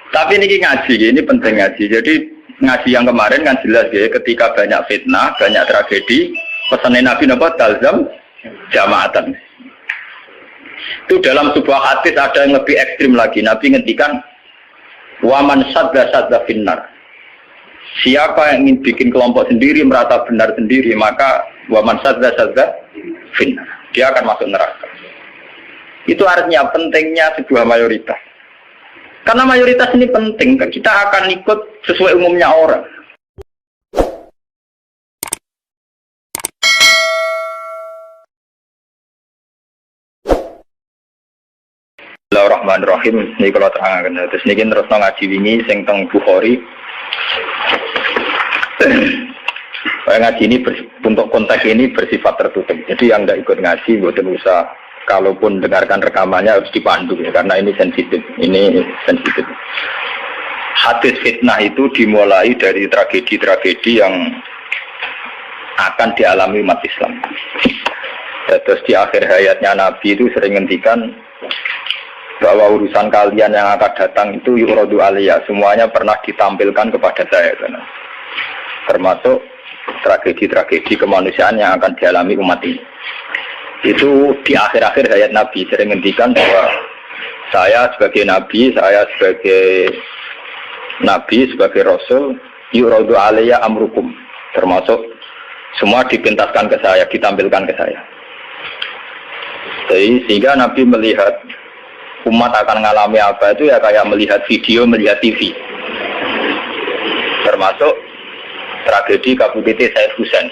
Tapi ini ngaji, ini penting ngaji. Jadi ngaji yang kemarin kan jelas ya, ketika banyak fitnah, banyak tragedi, pesan Nabi napa talzam jamaatan. Itu dalam sebuah hadis ada yang lebih ekstrim lagi. Nabi ngendikan waman sadda finnar. Siapa yang ingin bikin kelompok sendiri, merata benar sendiri, maka waman sadda finnar. Dia akan masuk neraka. Itu artinya pentingnya sebuah mayoritas. Karena mayoritas ini penting, kita akan ikut sesuai umumnya orang. Bismillahirrahmanirrahim. Ini kalau terangkan, terus ini terus ngaji wingi sing teng Bukhari. Ngaji ini untuk konteks ini bersifat tertutup. Jadi yang tidak ikut ngaji, bukan usah. Kalaupun dengarkan rekamannya harus dipandu ya, karena ini sensitif. Hadis fitnah itu dimulai dari tragedi-tragedi yang akan dialami umat Islam. Terus di akhir hayatnya Nabi itu sering ngendikan bahwa urusan kalian yang akan datang itu yuradu aliyah, semuanya pernah ditampilkan kepada saya, karena termasuk tragedi-tragedi kemanusiaan yang akan dialami umat ini. Itu di akhir-akhir hayat Nabi sering ngendikan bahwa saya sebagai Nabi, sebagai Rasul, yuradu aliyah amrukum, termasuk semua dipintaskan ke saya, ditampilkan ke saya. Jadi, sehingga Nabi melihat umat akan mengalami apa itu ya kayak melihat video, melihat TV. Termasuk tragedi KBPT Said Husain.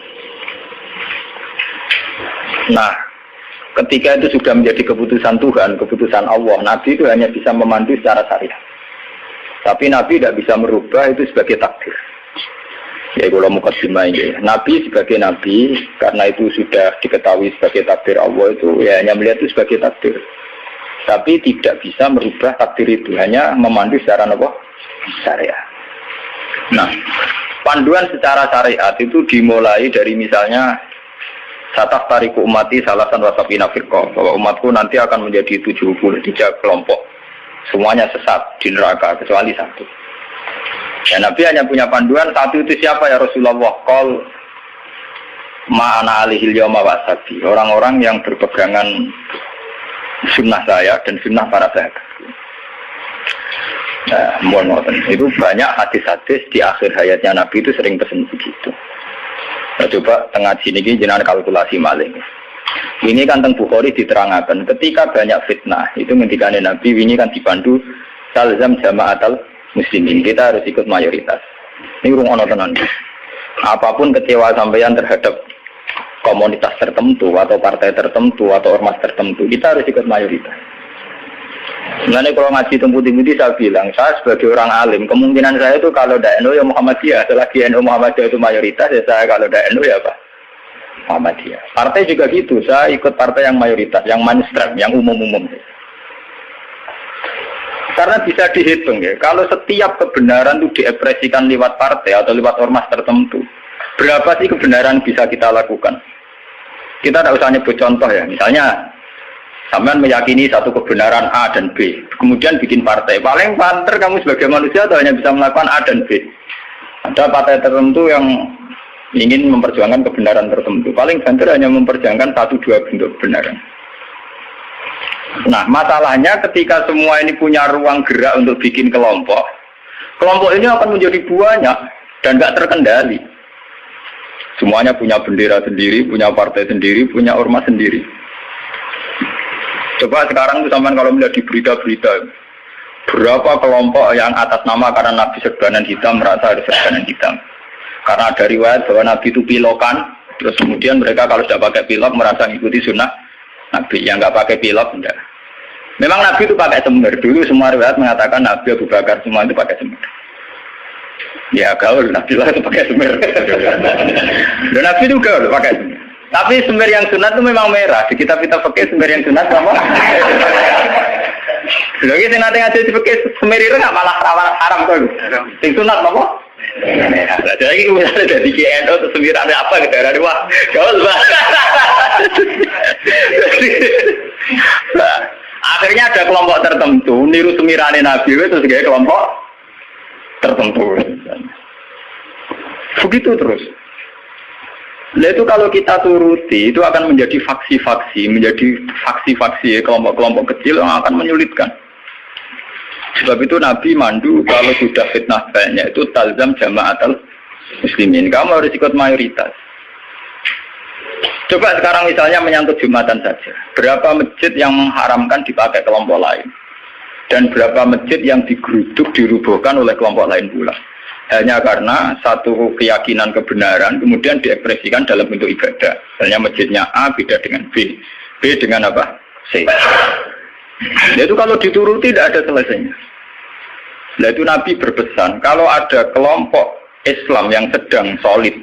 Nah, ketika itu sudah menjadi keputusan Tuhan, keputusan Allah, Nabi itu hanya bisa memandu secara syariat. Tapi Nabi tidak bisa merubah itu sebagai takdir. Ya kalau mukadimah ini, Nabi sebagai Nabi, karena itu sudah diketahui sebagai takdir Allah itu, ya hanya melihat itu sebagai takdir. Tapi tidak bisa merubah takdir itu, hanya memandu secara syariat. Nah, panduan secara syariat itu dimulai dari misalnya sataf tariku umati salasan wasafina firqah, bahwa umatku nanti akan menjadi 73 kelompok, semuanya sesat di neraka kecuali satu. Ya, Nabi hanya punya panduan satu, itu siapa ya Rasulullah? Qol ma'ana alihil yawma wasabi, orang-orang yang berpegangan sunnah saya dan sunnah para sahabat. Nah, mohon itu banyak hadis-hadis di akhir hayatnya Nabi itu sering pesen begitu. Nah, coba tengah sini jenengan kalkulasi maling. Ini kan teng Bukhari diterangkan ketika banyak fitnah itu ngendikane Nabi ini kan dipandu talzam jama'atal muslimin, kita harus ikut mayoritas. Ini rungono tenan. Apapun kecewa sampeyan terhadap komunitas tertentu atau partai tertentu atau ormas tertentu, kita harus ikut mayoritas. Sebenarnya kalau ngaji tempat-tempat saya bilang, saya sebagai orang alim, kemungkinan saya itu kalau tidak NU ya Muhammadiyah, selagi NU Muhammadiyah itu mayoritas, ya saya kalau tidak NU ya apa? Muhammadiyah. Partai juga gitu, saya ikut partai yang mayoritas, yang mainstream, yang umum-umum. Karena bisa dihitung ya, kalau setiap kebenaran itu diekspresikan lewat partai atau lewat ormas tertentu, berapa sih kebenaran bisa kita lakukan? Kita tidak usah nyebut contoh ya, misalnya sampean meyakini satu kebenaran A dan B, kemudian bikin partai. Paling banter kamu sebagai manusia atau hanya bisa melakukan A dan B. Ada partai tertentu yang ingin memperjuangkan kebenaran tertentu. Paling banter hanya memperjuangkan 1-2 bentuk kebenaran. Nah, masalahnya ketika semua ini punya ruang gerak untuk bikin kelompok, kelompok ini akan menjadi banyak dan tidak terkendali. Semuanya punya bendera sendiri, punya partai sendiri, punya ormas sendiri. Coba sekarang itu sampean kalau melihat di berita-berita, berapa kelompok yang atas nama karena Nabi serbanan hitam merasa harus serbanan hitam. Karena ada riwayat bahwa Nabi itu pilokan, terus kemudian mereka kalau sudah pakai pilok merasa mengikuti sunnah Nabi. Yang nggak pakai pilok enggak. Memang Nabi itu pakai semir. Dulu semua riwayat mengatakan Nabi Abu Bakar semua itu pakai semir. Ya gaul, Nabi lah itu pakai semir. Dan Nabi itu gaul pakai semir. Tapi semir yang sunat itu memang merah. Di kitab-kitab fikih semir yang sunat sama. Lagi sing nate ngaji di fikih semir itu nggak malah haram tuh. Sing sunat apa? Merah. Jadi misalnya dari KNO atau semir ada apa ke daerah dua? Gaul bah. Akhirnya ada kelompok tertentu niru semirane Nabi terus kayak kelompok tertentu. Begitu terus. Nah itu kalau kita turuti itu akan menjadi faksi-faksi, kelompok-kelompok kecil yang akan menyulitkan. Sebab itu Nabi mandu kalau sudah fitnah banyak itu talzam jama'atul muslimin. Kamu harus ikut mayoritas. Coba sekarang misalnya menyangkut Jumatan saja. Berapa masjid yang mengharamkan dipakai kelompok lain? Dan berapa masjid yang digeruduk, dirubuhkan oleh kelompok lain pula? Hanya karena satu keyakinan kebenaran kemudian diekspresikan dalam bentuk ibadah. Misalnya masjidnya A beda dengan B, B dengan apa? C. Itu kalau dituruti tidak ada selesainya. Nah itu Nabi berpesan, kalau ada kelompok Islam yang sedang solid,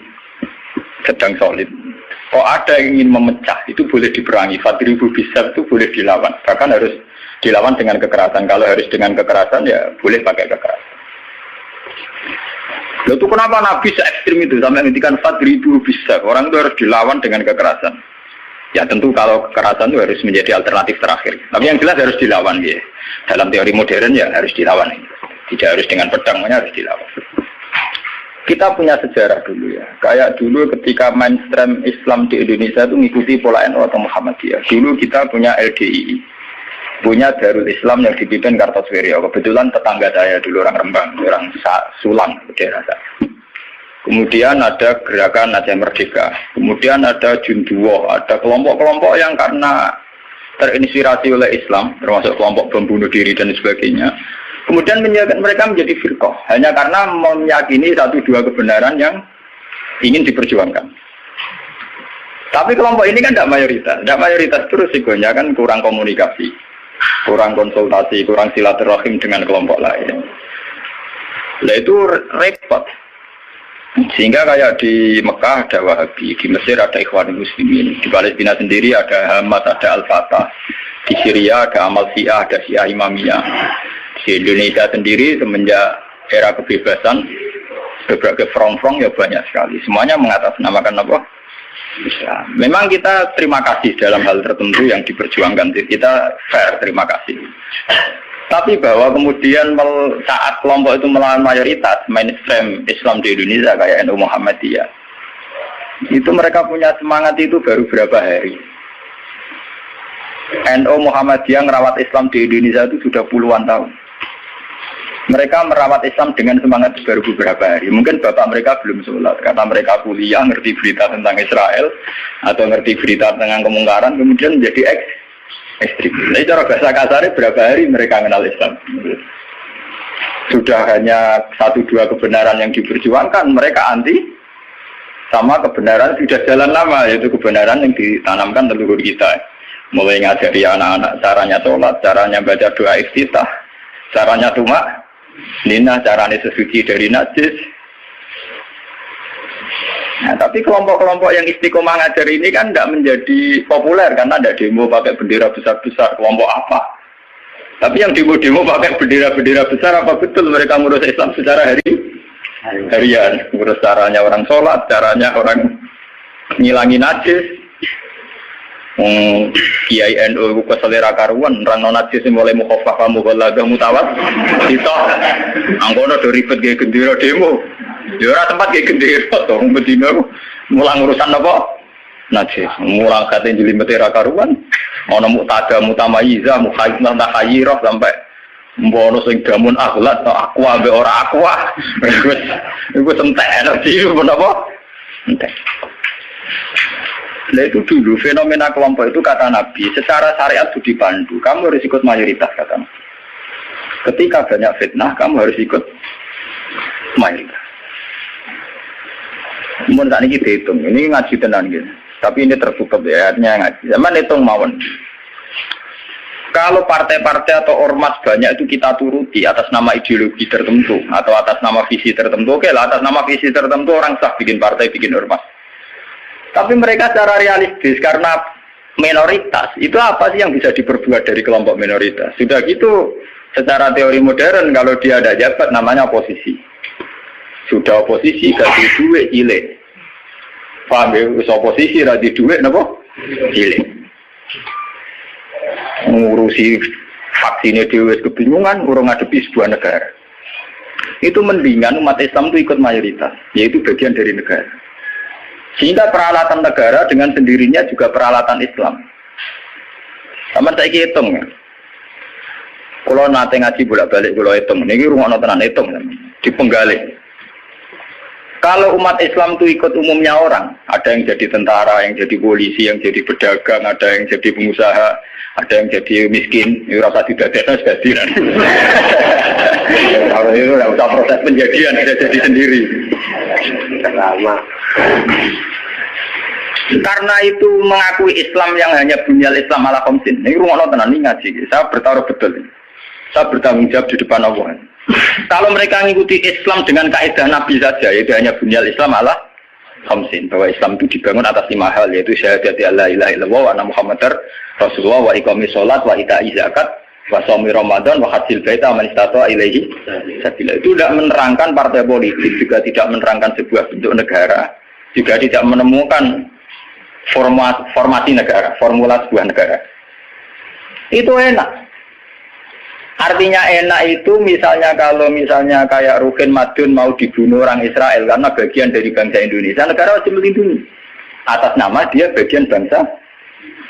kok ada yang ingin memecah, itu boleh diperangi. Fadribu bisab itu boleh dilawan, bahkan harus dilawan dengan kekerasan. Kalau harus dengan kekerasan ya boleh pakai kekerasan. Lalu itu kenapa Nabi se-ekstrim itu sampai menghentikan fadribu bisab, orang itu harus dilawan dengan kekerasan. Ya tentu kalau kekerasan itu harus menjadi alternatif terakhir. Tapi yang jelas harus dilawan ya. Dalam teori modern ya harus dilawan. Tidak harus dengan pedang, harus dilawan. Kita punya sejarah dulu ya. Kayak dulu ketika mainstream Islam di Indonesia itu mengikuti pola NU atau Muhammadiyah. Dulu kita punya LDII. Punya Darul Islam yang dipimpin Kartosuwiryo. Kebetulan tetangga saya dulu orang Rembang, orang Sulang, daerah saya. Kemudian ada gerakan Aceh Merdeka. Kemudian ada Junduwo, ada kelompok-kelompok yang karena terinspirasi oleh Islam, termasuk kelompok pembunuh diri dan sebagainya. Kemudian mereka menjadi firqah hanya karena meyakini satu dua kebenaran yang ingin diperjuangkan. Tapi kelompok ini kan tidak mayoritas terus risikonya kan kurang komunikasi, kurang konsultasi, kurang silaturahim dengan kelompok lain. Nah itu repot. Sehingga kayak di Mekah ada Wahabi, di Mesir ada Ikhwanul Muslimin, di Palestina sendiri ada Hamas, ada Al-Fatah, di Syria ada Amal Syiah, ada Syiah Imamiyah. Di Indonesia sendiri semenjak era kebebasan berbagai front-front ya banyak sekali. Semuanya mengatasnamakan apa? Islam. Memang kita terima kasih dalam hal tertentu yang diperjuangkan. Kita fair, terima kasih. Tapi bahwa kemudian saat kelompok itu melawan mayoritas mainstream Islam di Indonesia kayak NU Muhammadiyah, itu mereka punya semangat itu baru berapa hari. NU Muhammadiyah merawat Islam di Indonesia itu sudah puluhan tahun. Mereka merawat Islam dengan semangat baru beberapa hari. Mungkin bapak mereka belum sholat, karena mereka kuliah, ngerti berita tentang Israel, atau ngerti berita tentang kemungkaran, kemudian menjadi ekstrim. Jadi cara bahasa kasarnya berapa hari mereka mengenal Islam. Sudah hanya satu dua kebenaran yang diperjuangkan, mereka anti sama kebenaran sudah jalan lama, yaitu kebenaran yang ditanamkan leluhur kita. Mulai ngajari anak-anak caranya sholat, caranya baca doa iftitah, caranya tumak Nina, caranya sesuci dari najis. Nah, tapi kelompok-kelompok yang istiqomah ngajar ini kan tidak menjadi populer karena ada demo pakai bendera besar-besar. Kelompok apa? Tapi yang demo-demo pakai bendera-bendera besar, apa betul mereka ngurus Islam secara harian? Ngurus caranya orang sholat, caranya orang ngilangi najis. Kiai NU ku selera karuan orang non najis mulai mukhafafah mughalladah mutawat kita angkono do ribet ge gendera demo ya ora tempat ge gendera to Medina mulang urusan apa najis mulang kate jelimet era karuan ana mutada mutamayiza mukhayyizah takhayyirah sampai mbono sing damun akhlak to aqua be ora aqua iku entek iki menapa entek. Nah itu dulu fenomena kelompok itu kata Nabi secara syariat itu dipandu. Kamu harus ikut mayoritas kata Nabi. Ketika banyak fitnah kamu harus ikut mayoritas. Mohon saat ini kita hitung. Ini ngaji tenan gitu. Tapi ini terbuka ya artinya ngaji. Zaman hitung mawon. Kalau partai-partai atau ormas banyak itu kita turuti atas nama ideologi tertentu atau atas nama visi tertentu. Oke lah atas nama visi tertentu orang sah bikin partai bikin ormas. Tapi mereka secara realistis karena minoritas, itu apa sih yang bisa diperbuat dari kelompok minoritas? Sudah gitu, secara teori modern kalau dia ada jabat namanya oposisi. Sudah oposisi kasih duit cilik. Paham ya? Oposisi kasih duit napa? Cilik. ngurusi vaksinnya dewe kebingungan, urung ngadepi sebuah negara. Itu mendingan umat Islam itu ikut mayoritas, yaitu bagian dari negara. Sehingga peralatan negara dengan sendirinya juga peralatan Islam. Sama saya hitung ya. Kalau nate ngaji bolak-balik kalau hitung, ini rumah tenan hitung di penggalih. Kalau umat Islam itu ikut umumnya orang, ada yang jadi tentara, yang jadi polisi, yang jadi pedagang, ada yang jadi pengusaha, ada yang jadi miskin, itu rasa tidak ada jadi. Kalau itu tidak usah proses penjadian, sudah jadi sendiri. Lama. Karena itu mengakui Islam yang hanya bunyal Islam ala khamsin. Ini rumah tenan ini ngaji. Saya bertaruh betul. Saya bertanggung jawab di depan Allah. Kalau mereka mengikuti Islam dengan kaidah Nabi saja, yaitu hanya bunyal Islam ala khamsin, bahwa Islam itu dibangun atas 5 hal, yaitu syahadat la ilaha illallah wa anna muhammadar rasulullah wa iqamis shalat wa ita'iz zakat wa shaumi ramadan wa hajjil baita man istata'a ilaihi sabila. Itu tidak menerangkan partai politik, juga tidak menerangkan sebuah bentuk negara, juga tidak menemukan formasi negara, formula sebuah negara. Itu enak. Artinya enak itu misalnya kalau misalnya kayak Rukin Madun mau dibunuh orang Israel karena bagian dari bangsa Indonesia, negara wajib melindungi atas nama dia bagian bangsa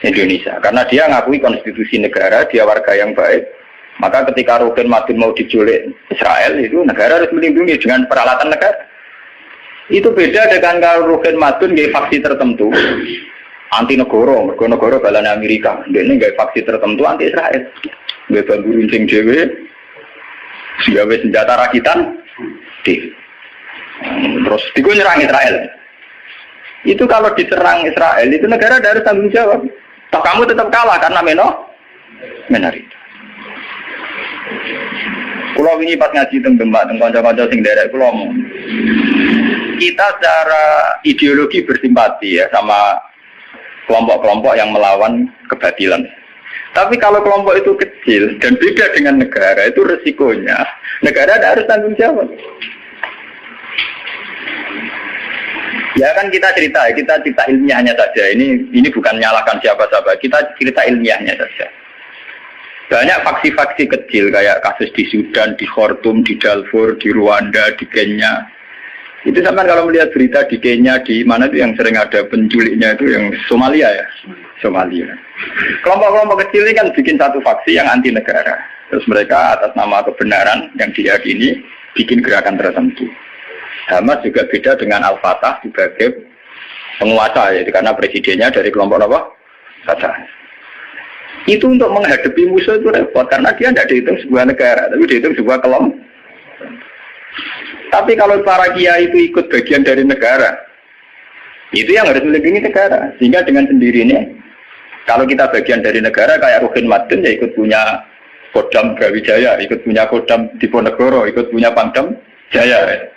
Indonesia. Karena dia ngakui konstitusi negara, dia warga yang baik. Maka ketika Rukin Madun mau diculik Israel, itu negara harus melindungi dengan peralatan negara. Itu beda dengan kalau Rukin Madun nggih faksi tertentu anti negara, negara balane Amerika. Dia ini nggih faksi tertentu anti Israel. Nggih bambu runcing dhewe, gawe senjata rakitan, terus digo nyerang Israel. Itu kalau diserang Israel, itu negara harus tanggung jawab. Toh kamu tetap kalah karena minoritas. Kulo wingi pas ngaji teng Demak, teng kanca-kanca sing derek kulo ngomong. Kita secara ideologi bersimpati ya sama kelompok-kelompok yang melawan kebatilan. Tapi kalau kelompok itu kecil dan beda dengan negara, itu resikonya negara harus tanggung jawab. Ya kan kita cerita ilmiahnya saja. Ini bukan menyalahkan siapa-siapa. Kita cerita ilmiahnya saja. Banyak faksi-faksi kecil kayak kasus di Sudan, di Khartoum, di Darfur, di Rwanda, di Kenya. Itu sama kalau melihat berita di Kenya, di mana itu yang sering ada penculiknya itu yang Somalia ya. Somalia. Kelompok-kelompok kecil ini kan bikin satu faksi yang anti negara. Terus mereka atas nama kebenaran yang diyakini bikin gerakan tertentu. Hamas juga beda dengan Al-Fatah sebagai penguasa, yaitu karena presidennya dari kelompok apa? Fatah. Itu untuk menghadapi musuh itu repot karena dia tidak dihitung sebuah negara, tapi dihitung sebuah kelompok. Tapi kalau para kiai itu ikut bagian dari negara, itu yang harus melindungi negara. Sehingga dengan sendirinya, kalau kita bagian dari negara kayak Rukin Madun ya ikut punya Kodam Brawijaya, ikut punya Kodam Diponegoro, ikut punya Pangdam Jaya.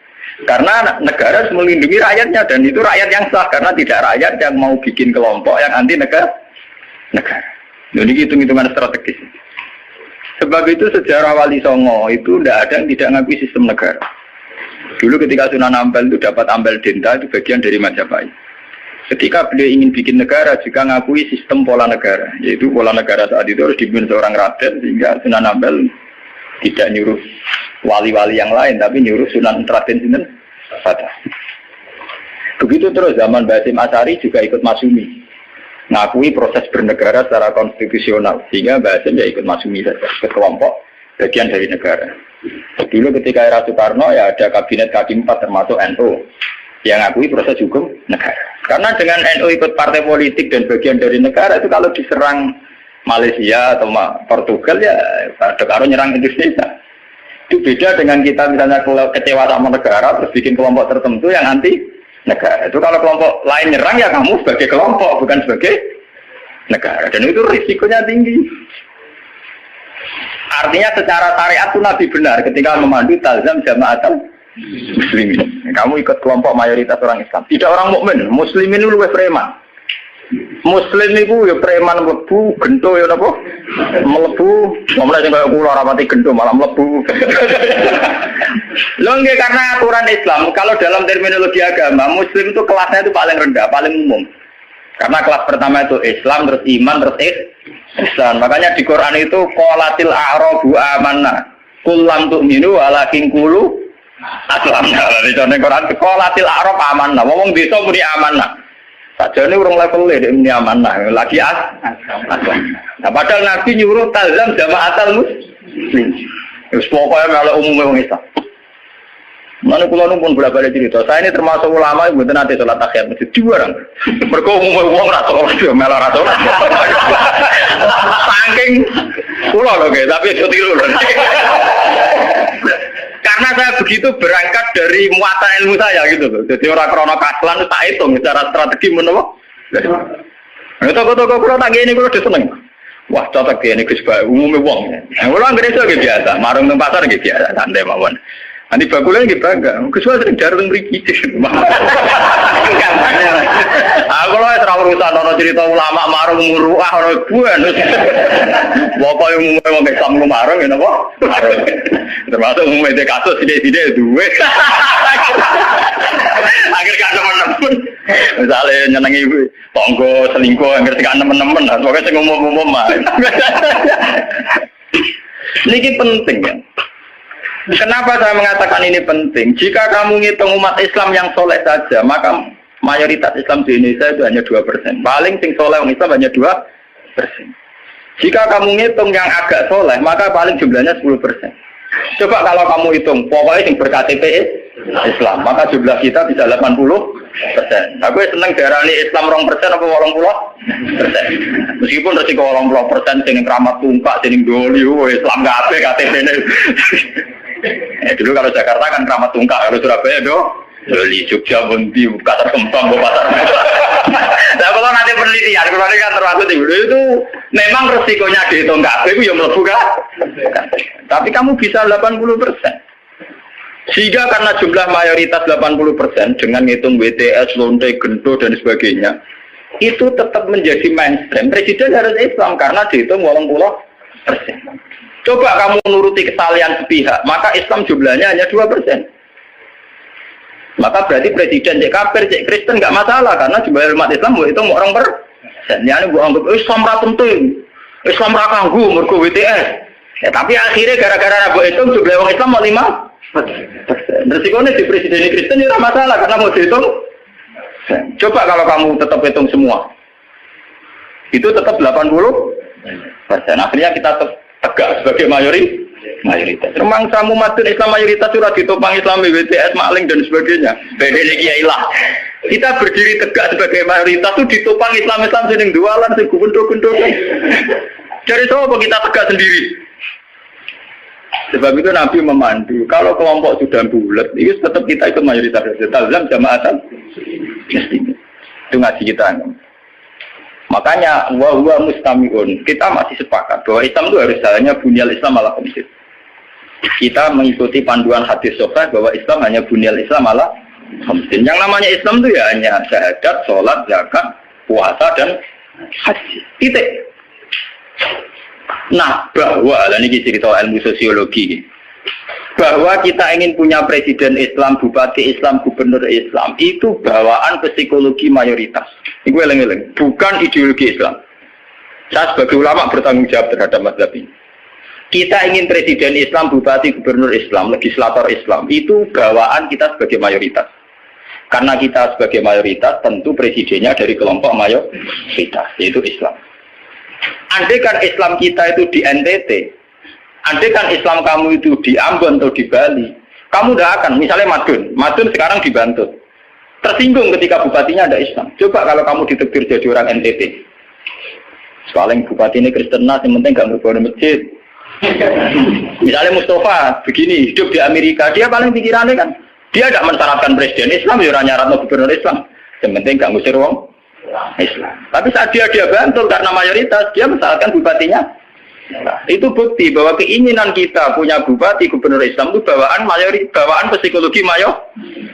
Karena negara harus melindungi rakyatnya dan itu rakyat yang sah karena tidak rakyat yang mau bikin kelompok yang anti negara. Jadi hitung-hitungan strategis. Sebab itu sejarah Wali Songo itu tidak ada yang tidak ngakui sistem negara. Dulu ketika Sunan Ampel itu dapat Ampel Denta itu bagian dari Majapahit. Ketika beliau ingin bikin negara juga ngakui sistem pola negara, yaitu pola negara saat itu harus dipimpin seorang raden sehingga Sunan Ampel tidak nyuruh wali-wali yang lain tapi nyuruh Sunan Raden Sinten Fatah. Begitu terus zaman Basim Asy'ari juga ikut Masyumi, ngakui proses bernegara secara konstitusional sehingga Basim ya ikut Masyumi saja ke kelompok bagian dari negara. Dulu ketika era Soekarno ya ada kabinet K4 termasuk NU yang ngakui proses hukum negara. Karena dengan NU ikut partai politik dan bagian dari negara itu kalau diserang Malaysia atau Portugal ya pada karo nyerang Indonesia. Itu beda dengan kita misalnya kecewa sama negara terus bikin kelompok tertentu yang anti negara. Itu kalau kelompok lain nyerang ya kamu sebagai kelompok bukan sebagai negara. Dan itu risikonya tinggi. Artinya secara syariat itu Nabi benar ketika memandu talzam jamaatul muslimin. Kamu ikut kelompok mayoritas orang Islam. Tidak orang mukmin. Muslimin itu lebih preman. Muslim itu ya preman mlebu, gento ya napa? Mlebu, mulai sing kaya kula rapati gento malah mlebu. Lho nggih karena aturan Islam, kalau dalam terminologi agama, muslim itu kelasnya itu paling rendah, paling umum. Karena kelas pertama itu Islam, terus iman, terus ihsan. Makanya di Quran itu qalatil a'rabu amanna. Qul lam tu'minu walakin qulu aslamna. Di Quran qalatil a'rab amanna. Wong desa muni amanah. Sajane urung level e muni amanah, lagi aslam. Nah, padahal Nabi nyuruh talzam jama'atul muslim. Wis pokoke kalau umume wong Islam. Mana kula pun bolak-balik cerita. Saya ini termasuk ulama yang mboten nate salat tahiyat masjid diwarang. Mergo umume wong ra salat yo melu ra salat. Saking kula lho guys, tapi iso tiru lho. Karena saya begitu berangkat dari muatan ilmu saya gitu loh. Jadi orang krono kaslan tak hitung secara strategi menapa. Nah, toko-toko kula tak ngene kula seneng. Wah, cocok ngene Gus Ba, umume wong. Nah, kula anggere iso biasa, marung nang pasar nggih biasa, santai mawon. Nanti bakulnya nggih bangga. Kesuwen sering jarang mriki. Aku lho ora urusan ana cerita ulama marung muruah ora buan. Bapak yang umume wong Islam marung ya napa? Termasuk umume de kasus sithik-sithik duwe. Akhir gak nemen-nemen. Misale nyenengi tangga selingkuh ngerti gak nemen-nemen, pokoke sing umum-umum mah. Niki penting ya. Kenapa saya mengatakan ini penting? Jika kamu ngitung umat Islam yang soleh saja, maka mayoritas Islam di Indonesia itu hanya 2%. Paling sing soleh orang Islam hanya 2%. Jika kamu ngitung yang agak soleh, maka paling jumlahnya 10%. Coba kalau kamu hitung, pokoknya yang ber-KTP Islam, maka jumlah kita bisa 80%. Aku seneng darani Islam 2% apa 80%. Meskipun resiko 80% sing keramat tungkak, sing doli, Islam kabeh KTP-ne. Dulu kalau Jakarta kan keramat tungkak, kalau Surabaya doli, Jogja, Bunti, Pasar Kembang, Pasar. Nah kalau nanti penelitian, kalau nanti kan termasuk itu memang resikonya dihitung kabeh itu yang mlebu kan. Tapi kamu bisa 80%. Sehingga karena jumlah mayoritas 80% dengan ngitung WTS, lonte, gento dan sebagainya, itu tetap menjadi mainstream. Presiden harus Islam karena dihitung 80%. Coba kamu nuruti kesalahan sepihak, maka Islam jumlahnya hanya 2%. Maka berarti presiden cek kafir, cek Kristen nggak masalah karena jumlah umat Islam itu orang persen. Yani bu anggap Islam ra penting, Islam ra kanggu mergo WTS. Ya, tapi akhirnya gara-gara bu itu jumlah orang Islam mau 5%. Resikonya di presiden Kristen itu masalah karena mau dihitung. Coba kalau kamu tetap hitung semua, itu tetap 80%. Akhirnya kita tegak sebagai mayoritas. Memang kamu madun Islam mayoritas sudah ditopang Islam BTS maling dan sebagainya. Bedanya kiai lah. Kita berdiri tegak sebagai mayoritas itu ditopang Islam sing dualan sing gundul-gundul. Dari apa kita tegak sendiri? Sebab itu Nabi memandu. Kalau kelompok sudah bulat, itu tetap kita ikut mayoritas. Talzam jama'atan. Itu ngaji kita. Makanya wa mustamiun. Kita masih sepakat bahwa Islam itu harus jalannya bunyal Islam ala khamsin. Kita mengikuti panduan hadis sahih bahwa Islam hanya bunyal Islam ala khamsin. Yang namanya Islam itu ya hanya syahadat, sholat, zakat, puasa dan haji. Titik. Nah, bahwa ini cerita ilmu sosiologi. Bahwa kita ingin punya presiden Islam, bupati Islam, gubernur Islam, itu bawaan psikologi mayoritas. Ini gue eleng-eleng, bukan ideologi Islam. Saya sebagai ulama bertanggung jawab terhadap mazhab ini. Kita ingin presiden Islam, bupati, gubernur Islam, legislator Islam, itu bawaan kita sebagai mayoritas. Karena kita sebagai mayoritas, tentu presidennya dari kelompok mayoritas, yaitu Islam. Andai kan Islam kita itu di NTT, andai kan Islam kamu itu di Ambon atau di Bali, kamu tidak akan, misalnya Madun sekarang di Bantul, tersinggung ketika bupatinya ada Islam. Coba kalau kamu ditektir jadi orang NTT, soalnya bupati ini Kristen, yang penting nggak berbuat masjid. Misalnya Mustafa begini, hidup di Amerika, dia paling pikirannya kan, dia tidak mensyaratkan presiden Islam, ya orang nyarat gubernur Islam, yang penting nggak ngusir wong Islam. Tapi saat dia Bantul karena mayoritas, dia mensyaratkan bupatinya. Nah, itu bukti bahwa keinginan kita punya bupati gubernur Islam itu bawaan psikologi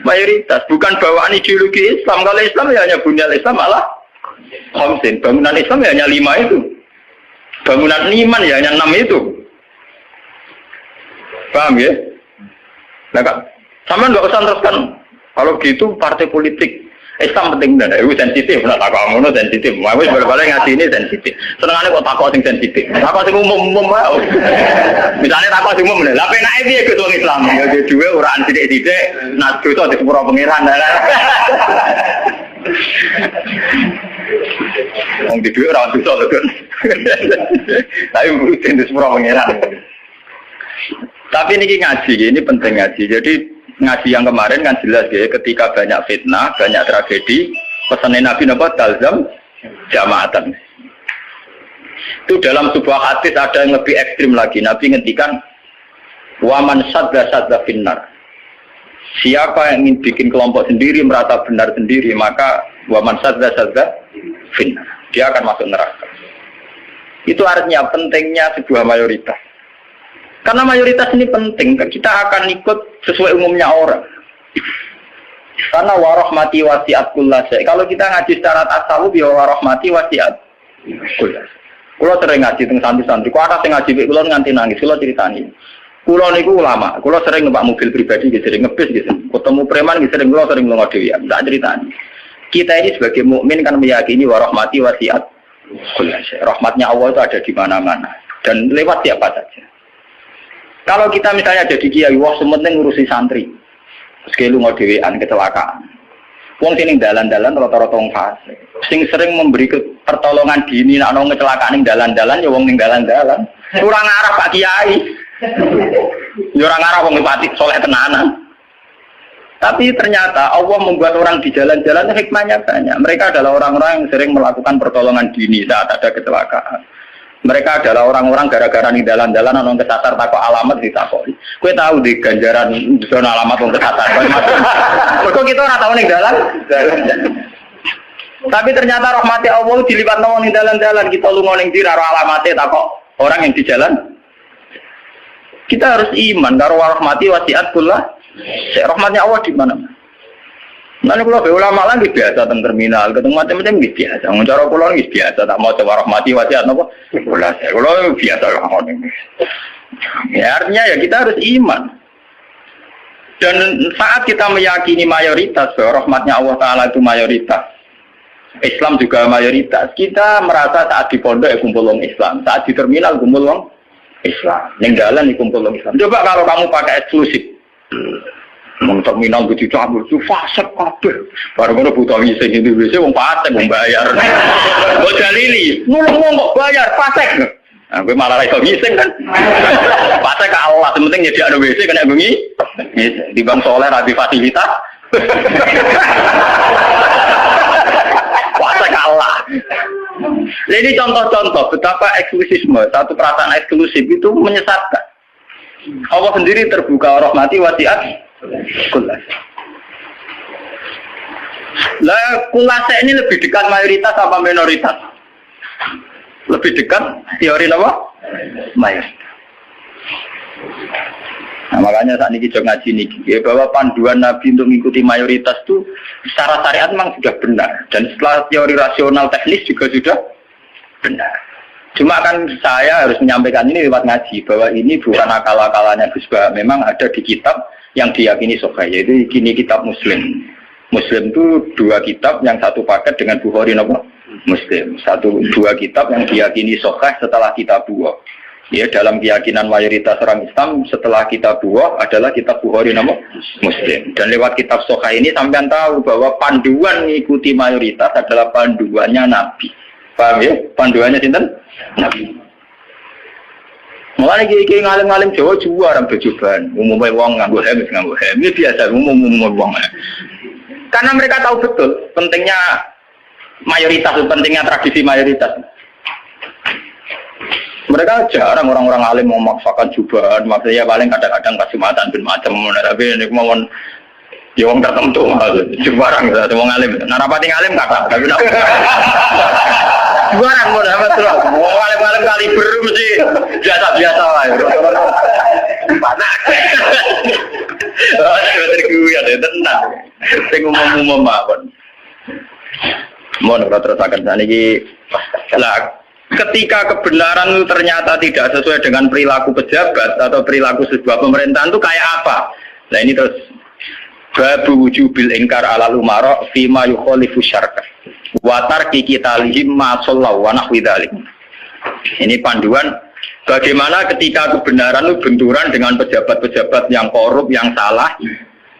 mayoritas, bukan bawaan ideologi Islam. Kalau Islam ya hanya bunyal Islam malah khamsin. Bangunan Islam ya hanya 5 itu. Bangunan iman ya hanya 6 itu. Paham ya? Nah, Kak, sama nggak usah teruskan. Kalau gitu partai politik Islam penting bener, itu sensitif, nah takok ngono sensitif. Wis balik ngaji ini sensitif. Senengane kok takok sing sensitif. Takok sing umum-umum wae. Misale takok sing umum, lha penake piye Gus wong Islam? Ya duwe ora sithik-sithik, nak dosa di sepuro pangeran. Wong di duwe ora dosa lho, Gus. Tapi mesti di sepuro pangeran. Tapi ini ngaji, ini penting ngaji. Jadi ngaji yang kemarin kan jelas ya, ketika banyak fitnah, banyak tragedi, pesan Nabi Nabi talzam jamaatan. Itu dalam sebuah hadis ada yang lebih ekstrim lagi. Nabi ngendikan waman sadda finnar. Siapa yang ingin bikin kelompok sendiri, merasa benar sendiri, maka waman sadda finnar. Dia akan masuk neraka. Itu artinya pentingnya sebuah mayoritas. Karena mayoritas ini penting, kita akan ikut sesuai umumnya orang. Karena warahmati wasiat kullasa. Kalau kita ngaji secara tasawuf, ya warahmati wasiat kullasa. Kalau sering ngaji tentang santri-santri, kalau ada yang ngaji, kalau nganti nangis, kalau ceritani. Kalau niku ulama, kalau sering numpak mobil pribadi, sering ngebis, ketemu preman, sering ngelong dewi, tidak ceritani. Kita ini sebagai mukmin kan meyakini warahmati wasiat kullasa. Rahmatnya Allah itu ada di mana-mana dan lewat siapa saja. Kalau kita misalnya jadi kiai, wah sementing ngurusi santri, sekali mau dewean kecelakaan. Wong sini dalan-dalan rata-rata wong fase. Sing sering memberi pertolongan dini, nak nong kecelakaan ning dalan-dalan, ya wong ning dalan-dalan. Kurang arah Pak Kiai, kurang arah wong pati soleh tenanan. Tapi ternyata Allah membuat orang di jalan-jalan hikmahnya banyak. Mereka adalah orang-orang yang sering melakukan pertolongan dini saat ada kecelakaan. Mereka adalah orang-orang gara-gara di dalan-dalan nang kesasar takok alamat ditakoni. Kowe tahu di ganjaran zona alamat wong kesasar. Kok kita ora tahu ning dalan? Tapi ternyata rahmati Allah dilipat nang ning dalan-dalan, kita lunga ning ndi ora alamate takok orang yang di jalan. Kita harus iman karo rahmati wasiat kula. Rahmatnya Allah di mana? Nanti kalau ulama lagi biasa tentang terminal, ketemu macam-macam biasa. Cara pulau lagi biasa, tak mau coba rahmati wasiat nopo. Kalau biasa lah ini. Ya artinya ya kita harus iman. Dan saat kita meyakini mayoritas bahwa rahmatnya Allah Taala itu mayoritas, Islam juga mayoritas. Kita merasa saat di pondok ya kumpul orang Islam, saat di terminal kumpul orang Islam, yang jalan kumpul orang Islam. Coba kalau kamu pakai eksklusif. Terminal gitu cabut itu fasek kabeh. Baru ngono butuh ngisi gitu wis wong fasek wong bayar. Kok dalili, ngomong kok bayar fasek. Nah, gue malah iso ngisi kan. Fasek ke Allah, penting nyediakno WC kena bengi. Di Bang Soleh rabi fasilitas. Fasek ke Allah. Jadi contoh-contoh betapa eksklusisme, satu perasaan eksklusif itu menyesatkan. Allah sendiri terbuka rahmati wasiat kulas. Lah kulase ini lebih dekat mayoritas apa minoritas? Lebih dekat teori apa? Mayoritas. Nah, makanya saat ini kita ngaji ini ya, bahwa panduan Nabi untuk mengikuti mayoritas itu secara syariat memang sudah benar, dan setelah teori rasional teknis juga sudah benar. Cuma kan saya harus menyampaikan ini lewat ngaji bahwa ini bukan akal-akalannya Gus Bah, memang ada di kitab yang diyakini sahih, yaitu kini kitab Muslim. Muslim itu dua kitab, yang satu paket dengan Bukhari nopo Muslim. Dua kitab yang diyakini sahih setelah kitab buah. Ya, dalam keyakinan mayoritas orang Islam setelah kitab buah adalah kitab Bukhari nopo Muslim. Dan lewat kitab sahih ini sampean tahu bahwa panduan mengikuti mayoritas adalah panduannya Nabi. Paham ya? Panduannya sinten? Nabi. Mulai iki ngalim-ngalim Jawa orang berjubahan, umumnya wong nganggo helm. Ini biasa umum wong. Karena mereka tahu betul pentingnya mayoritas, pentingnya tradisi mayoritas. Mereka jarang orang-orang alim mau memaksakan jubahan, maksudnya paling kadang-kadang pas Jumatan bin macam, tapi ini kemauan ya wong tertentu jubaran gitu, wong alim. Nah rapati ngalim kakak, tapi jubaran mau dapat terus. Wong alim-alim kali beru mesti biasa-biasa lah. Panas. Oh, terkuya deh tenang. Sing umum-umum mawon. Mohon terus akan niki lah. Ketika kebenaran itu ternyata tidak sesuai dengan perilaku pejabat atau perilaku sebuah pemerintahan itu kayak apa? Nah ini terus Babu wujubil ingkar alal umara fima yukhalifu syarka wa tarki qitalihim ma sallallahu wa nahwi dzalik. Ini panduan bagaimana ketika kebenaran itu benturan dengan pejabat-pejabat yang korup, yang salah,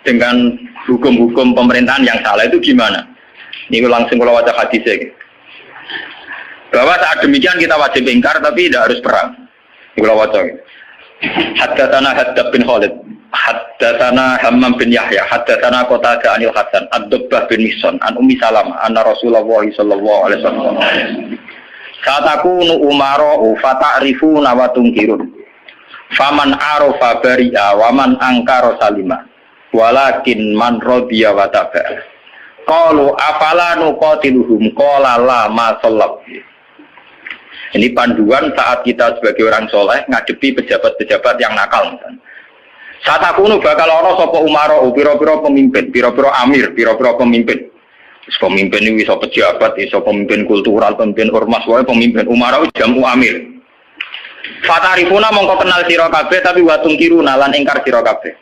dengan hukum-hukum pemerintahan yang salah itu gimana? Ini langsung kalau baca hadisnya. Bahwa saat demikian kita wajib ingkar tapi tidak harus perang. Ini kalau baca. Haddatsana Haddad bin Khalid, haddatsana Hammam bin Yahya, haddatsana Qatadah anil Hasan, Ad-Dubbah bin Mihsan, an Ummi Salamah, anna Rasulullah sallallahu alaihi wasallam. Saat aku nu umaro fata'rifuna wa tunkirun. Faman arafa bari'a wa man angkara salima. Walakin man radiya wa taba'a. Qalu afala nuqatiluhum qala la ma sallallahu. Ini panduan saat kita sebagai orang soleh ngadepi pejabat-pejabat yang nakal. Saat aku nu bakal ono sapa umaro, pira-pira pemimpin, pira-pira amir, pira-pira pemimpin. Pemimpin ini bisa pejabat, bisa pemimpin kultural, pemimpin ormas, wae pemimpin umaro jamu amir. Fatarifuna mongko kenal sira kabeh tapi watung kiruna lan ingkar sira kabeh.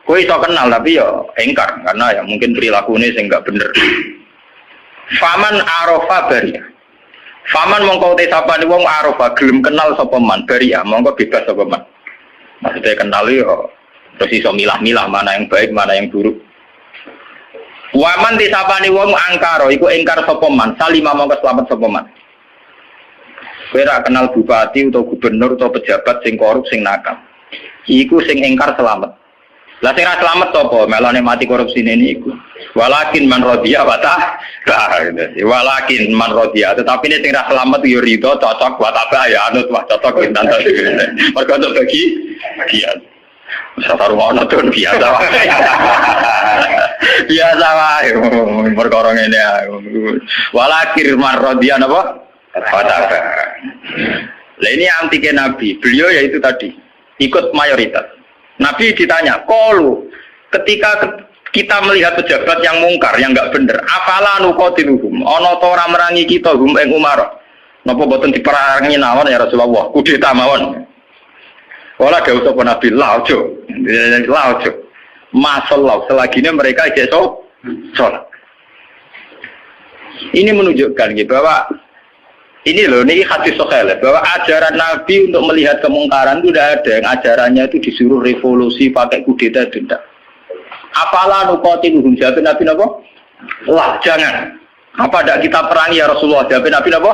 Kowe iso kenal tapi ya ingkar karena ya mungkin perilakunya sing enggak bener. Faman arafa bariya. Faman mongko te sapane wong arafa gelem kenal sapa man bariya mongko bebas sapa man. Maksudnya kenal yo terus iso milah-milah mana yang baik, mana yang buruk. Waman te sapane wong angkara iku ingkar sapa man, salima mongko selamat sapa man. Kowe ra kenal bupati atau gubernur atau pejabat sing korup sing nakal. Iku sing ingkar selamat. Lah sing ra selamat sapa? Melane mati korupsi ini iku. Walakin man radiya wa ta. Walakin man radiya, tetapi ini sing ra selamat yo rido cocok wa ta ya anut wa cocok pintan ta. Mergo untuk bagi bagian. Bisa taruh ngono tuh biasa wae. Biasa wae perkara ngene ae. Walakin man radiya napa? Wa ta. Lah ini anti ke Nabi. Beliau yaitu tadi ikut mayoritas. Nabi ditanya, "Qalu ketika kita melihat pejabat yang mungkar, yang enggak bener, afala nuqatiluhum? Ana ta ora merangi kita hum ing Umar? Napa boten diperangi nawon ya Rasulullah? Kudeta mawon." Wala dawuh sapa Nabi, "La ojo." La ojo. Masallah selagi mereka isih salat. Ini menunjukkan gitu bahwa ini loh, ini hadis sahih bahwa ajaran Nabi untuk melihat kemungkaran itu tidak ada yang ajarannya itu disuruh revolusi pakai kudeta tidak. Apalah nuqatiluhum jawab Nabi napa? Lah jangan. Apa tidak kita perangi ya Rasulullah? Jawab Nabi napa?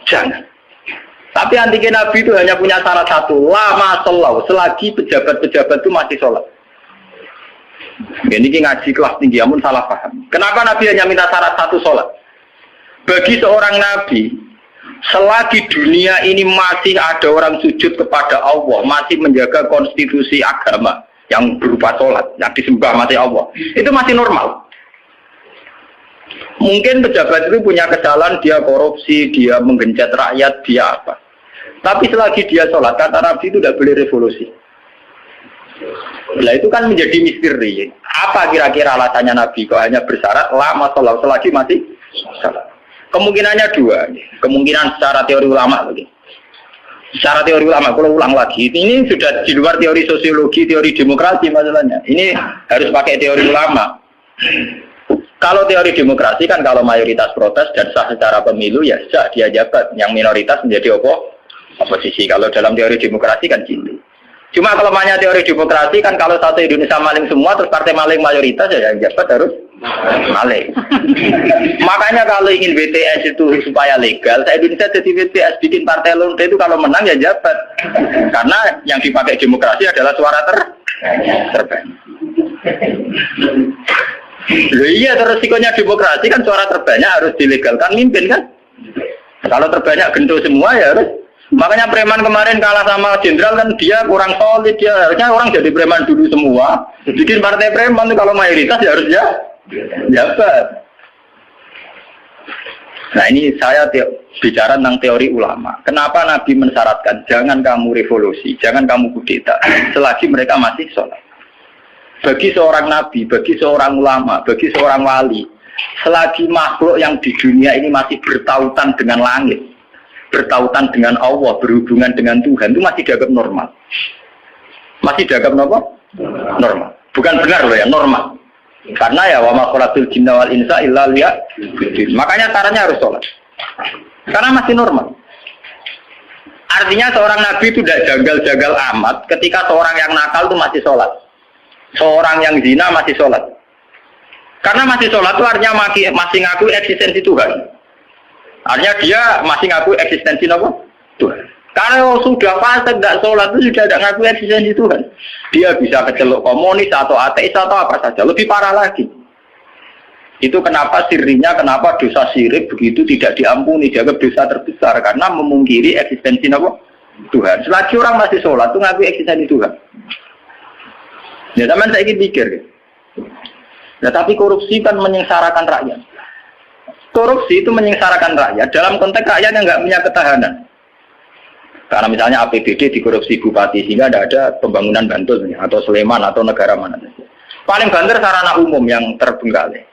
Jangan. Tapi anti Nabi itu hanya punya syarat satu, lama sholat selagi pejabat-pejabat itu masih sholat. Ini ngaji kelas tinggi, amun salah paham. Kenapa Nabi hanya minta syarat satu sholat? Bagi seorang Nabi, selagi dunia ini masih ada orang sujud kepada Allah, masih menjaga konstitusi agama yang berupa sholat, yang disembah mati Allah, itu masih normal. Mungkin pejabat itu punya kesalahan, dia korupsi, dia menggencet rakyat, dia apa. Tapi selagi dia sholat, kata Nabi itu tidak boleh revolusi. Nah itu kan menjadi misteri. Apa kira-kira alasannya Nabi kok hanya bersyarat lama sholat selagi masih sholat? Kemungkinannya dua, kemungkinan secara teori ulama lagi. Secara teori ulama, kalau ulang lagi, ini sudah di luar teori sosiologi, teori demokrasi masalahnya. Ini harus pakai teori ulama. Kalau teori demokrasi kan kalau mayoritas protes dan sah secara pemilu ya sah dia jabat, yang minoritas menjadi oposisi. Kalau dalam teori demokrasi kan gitu. Cuma kalau namanya teori demokrasi kan kalau satu Indonesia maling semua terus partai maling mayoritas ya yang jabat harus maling. Makanya kalau ingin BTS itu supaya legal, saya Indonesia jadi BTS bikin partai lonte itu kalau menang ya jabat. Karena yang dipakai demokrasi adalah suara terbanyak. Loh iya, terus resikonya demokrasi kan suara terbanyak harus dilegalkan mimpin kan. Kalau terbanyak gento semua ya harus. Makanya preman kemarin kalah sama jenderal kan dia kurang solid, dia harusnya orang jadi preman dulu semua. Bikin partai preman itu kalau mayoritas ya harus ya jabat. Nah ini saya bicara tentang teori ulama. Kenapa Nabi mensyaratkan jangan kamu revolusi, jangan kamu kudeta selagi mereka masih sholat. Bagi seorang Nabi, bagi seorang ulama, bagi seorang wali, selagi makhluk yang di dunia ini masih bertautan dengan langit, bertautan dengan Allah, berhubungan dengan Tuhan, itu masih dianggap normal. Masih dianggap apa? Normal. Bukan benar loh ya, normal. Karena ya wa ma khalaqtul jinna wal insa illa liya'budun. Makanya caranya harus sholat. Karena masih normal. Artinya seorang nabi itu tidak jagal-jagal amat ketika seorang yang nakal itu masih sholat. Seorang yang zina masih sholat. Karena masih sholat itu artinya masih ngaku eksistensi Tuhan. Artinya dia masih ngaku eksistensi apa? Tuhan. Kalau sudah fase tidak sholat itu sudah tidak ngaku eksistensi Tuhan. Dia bisa kecelok komunis atau ateis atau apa saja. Lebih parah lagi. Itu kenapa sirinya, kenapa dosa syirik begitu tidak diampuni, dianggap dosa terbesar karena memungkiri eksistensi apa? Tuhan. Selagi orang masih sholat itu ngaku eksistensi Tuhan. Ya teman saya ingin pikir. Nah tapi korupsi kan menyengsarakan rakyat. Korupsi itu menyengsarakan rakyat dalam konteks rakyat yang nggak punya ketahanan. Karena misalnya APBD dikorupsi bupati sehingga tidak ada pembangunan Bantul atau Sleman atau negara mana. Paling banter sarana umum yang terbengkalai.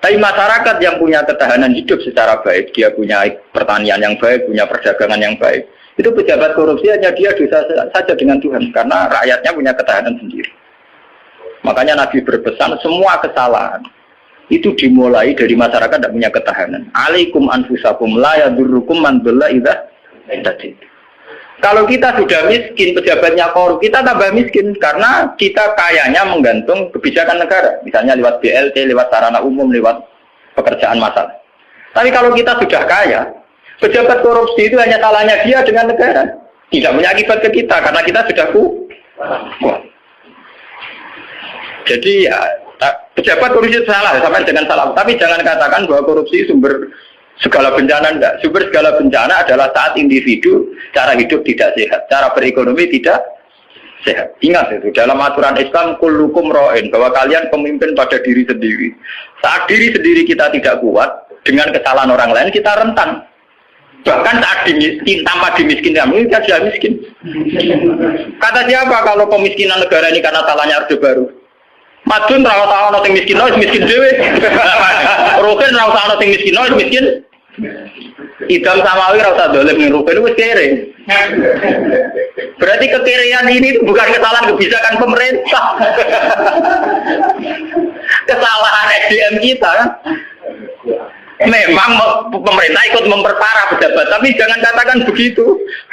Tapi masyarakat yang punya ketahanan hidup secara baik, dia punya pertanian yang baik, punya perdagangan yang baik. Itu pejabat korupsi hanya dia dosa saja dengan Tuhan, karena rakyatnya punya ketahanan sendiri. Makanya Nabi berpesan, semua kesalahan itu dimulai dari masyarakat tidak punya ketahanan. Alaikum anfusakum la yadurrukum man dhalla idza ihtadaytum. Kalau kita sudah miskin, pejabatnya korup, kita tambah miskin karena kita kayanya menggantung kebijakan negara. Misalnya lewat BLT, lewat sarana umum, lewat pekerjaan massal. Tapi kalau kita sudah kaya, pejabat korupsi itu hanya salahnya dia dengan negara. Tidak punya akibat ke kita karena kita sudah kuat. Jadi ya, pejabat korupsi itu salah, sama dengan salah. Tapi jangan katakan bahwa korupsi sumber segala bencana. Enggak. Sumber segala bencana adalah saat individu cara hidup tidak sehat, cara berekonomi tidak sehat. Ingat itu, dalam aturan Islam kullukum ra'in, bahwa kalian pemimpin pada diri sendiri. Saat diri sendiri kita tidak kuat, dengan kesalahan orang lain kita rentan. Bahkan saat dimiskin, tanpa dimiskinkan, kita sudah miskin. Kata siapa kalau pemiskinan negara ini karena salahnya Orde Baru? Madun rawat ana sing miskin, miskin dhewe. Roken rawat ana sing miskin. Idam Samawi rasa dolim ngerupen itu kere. Berarti kekerean ini bukan kesalahan kebijakan pemerintah. Kesalahan SDM kita. Memang pemerintah ikut memperparah pejabat, tapi jangan katakan begitu.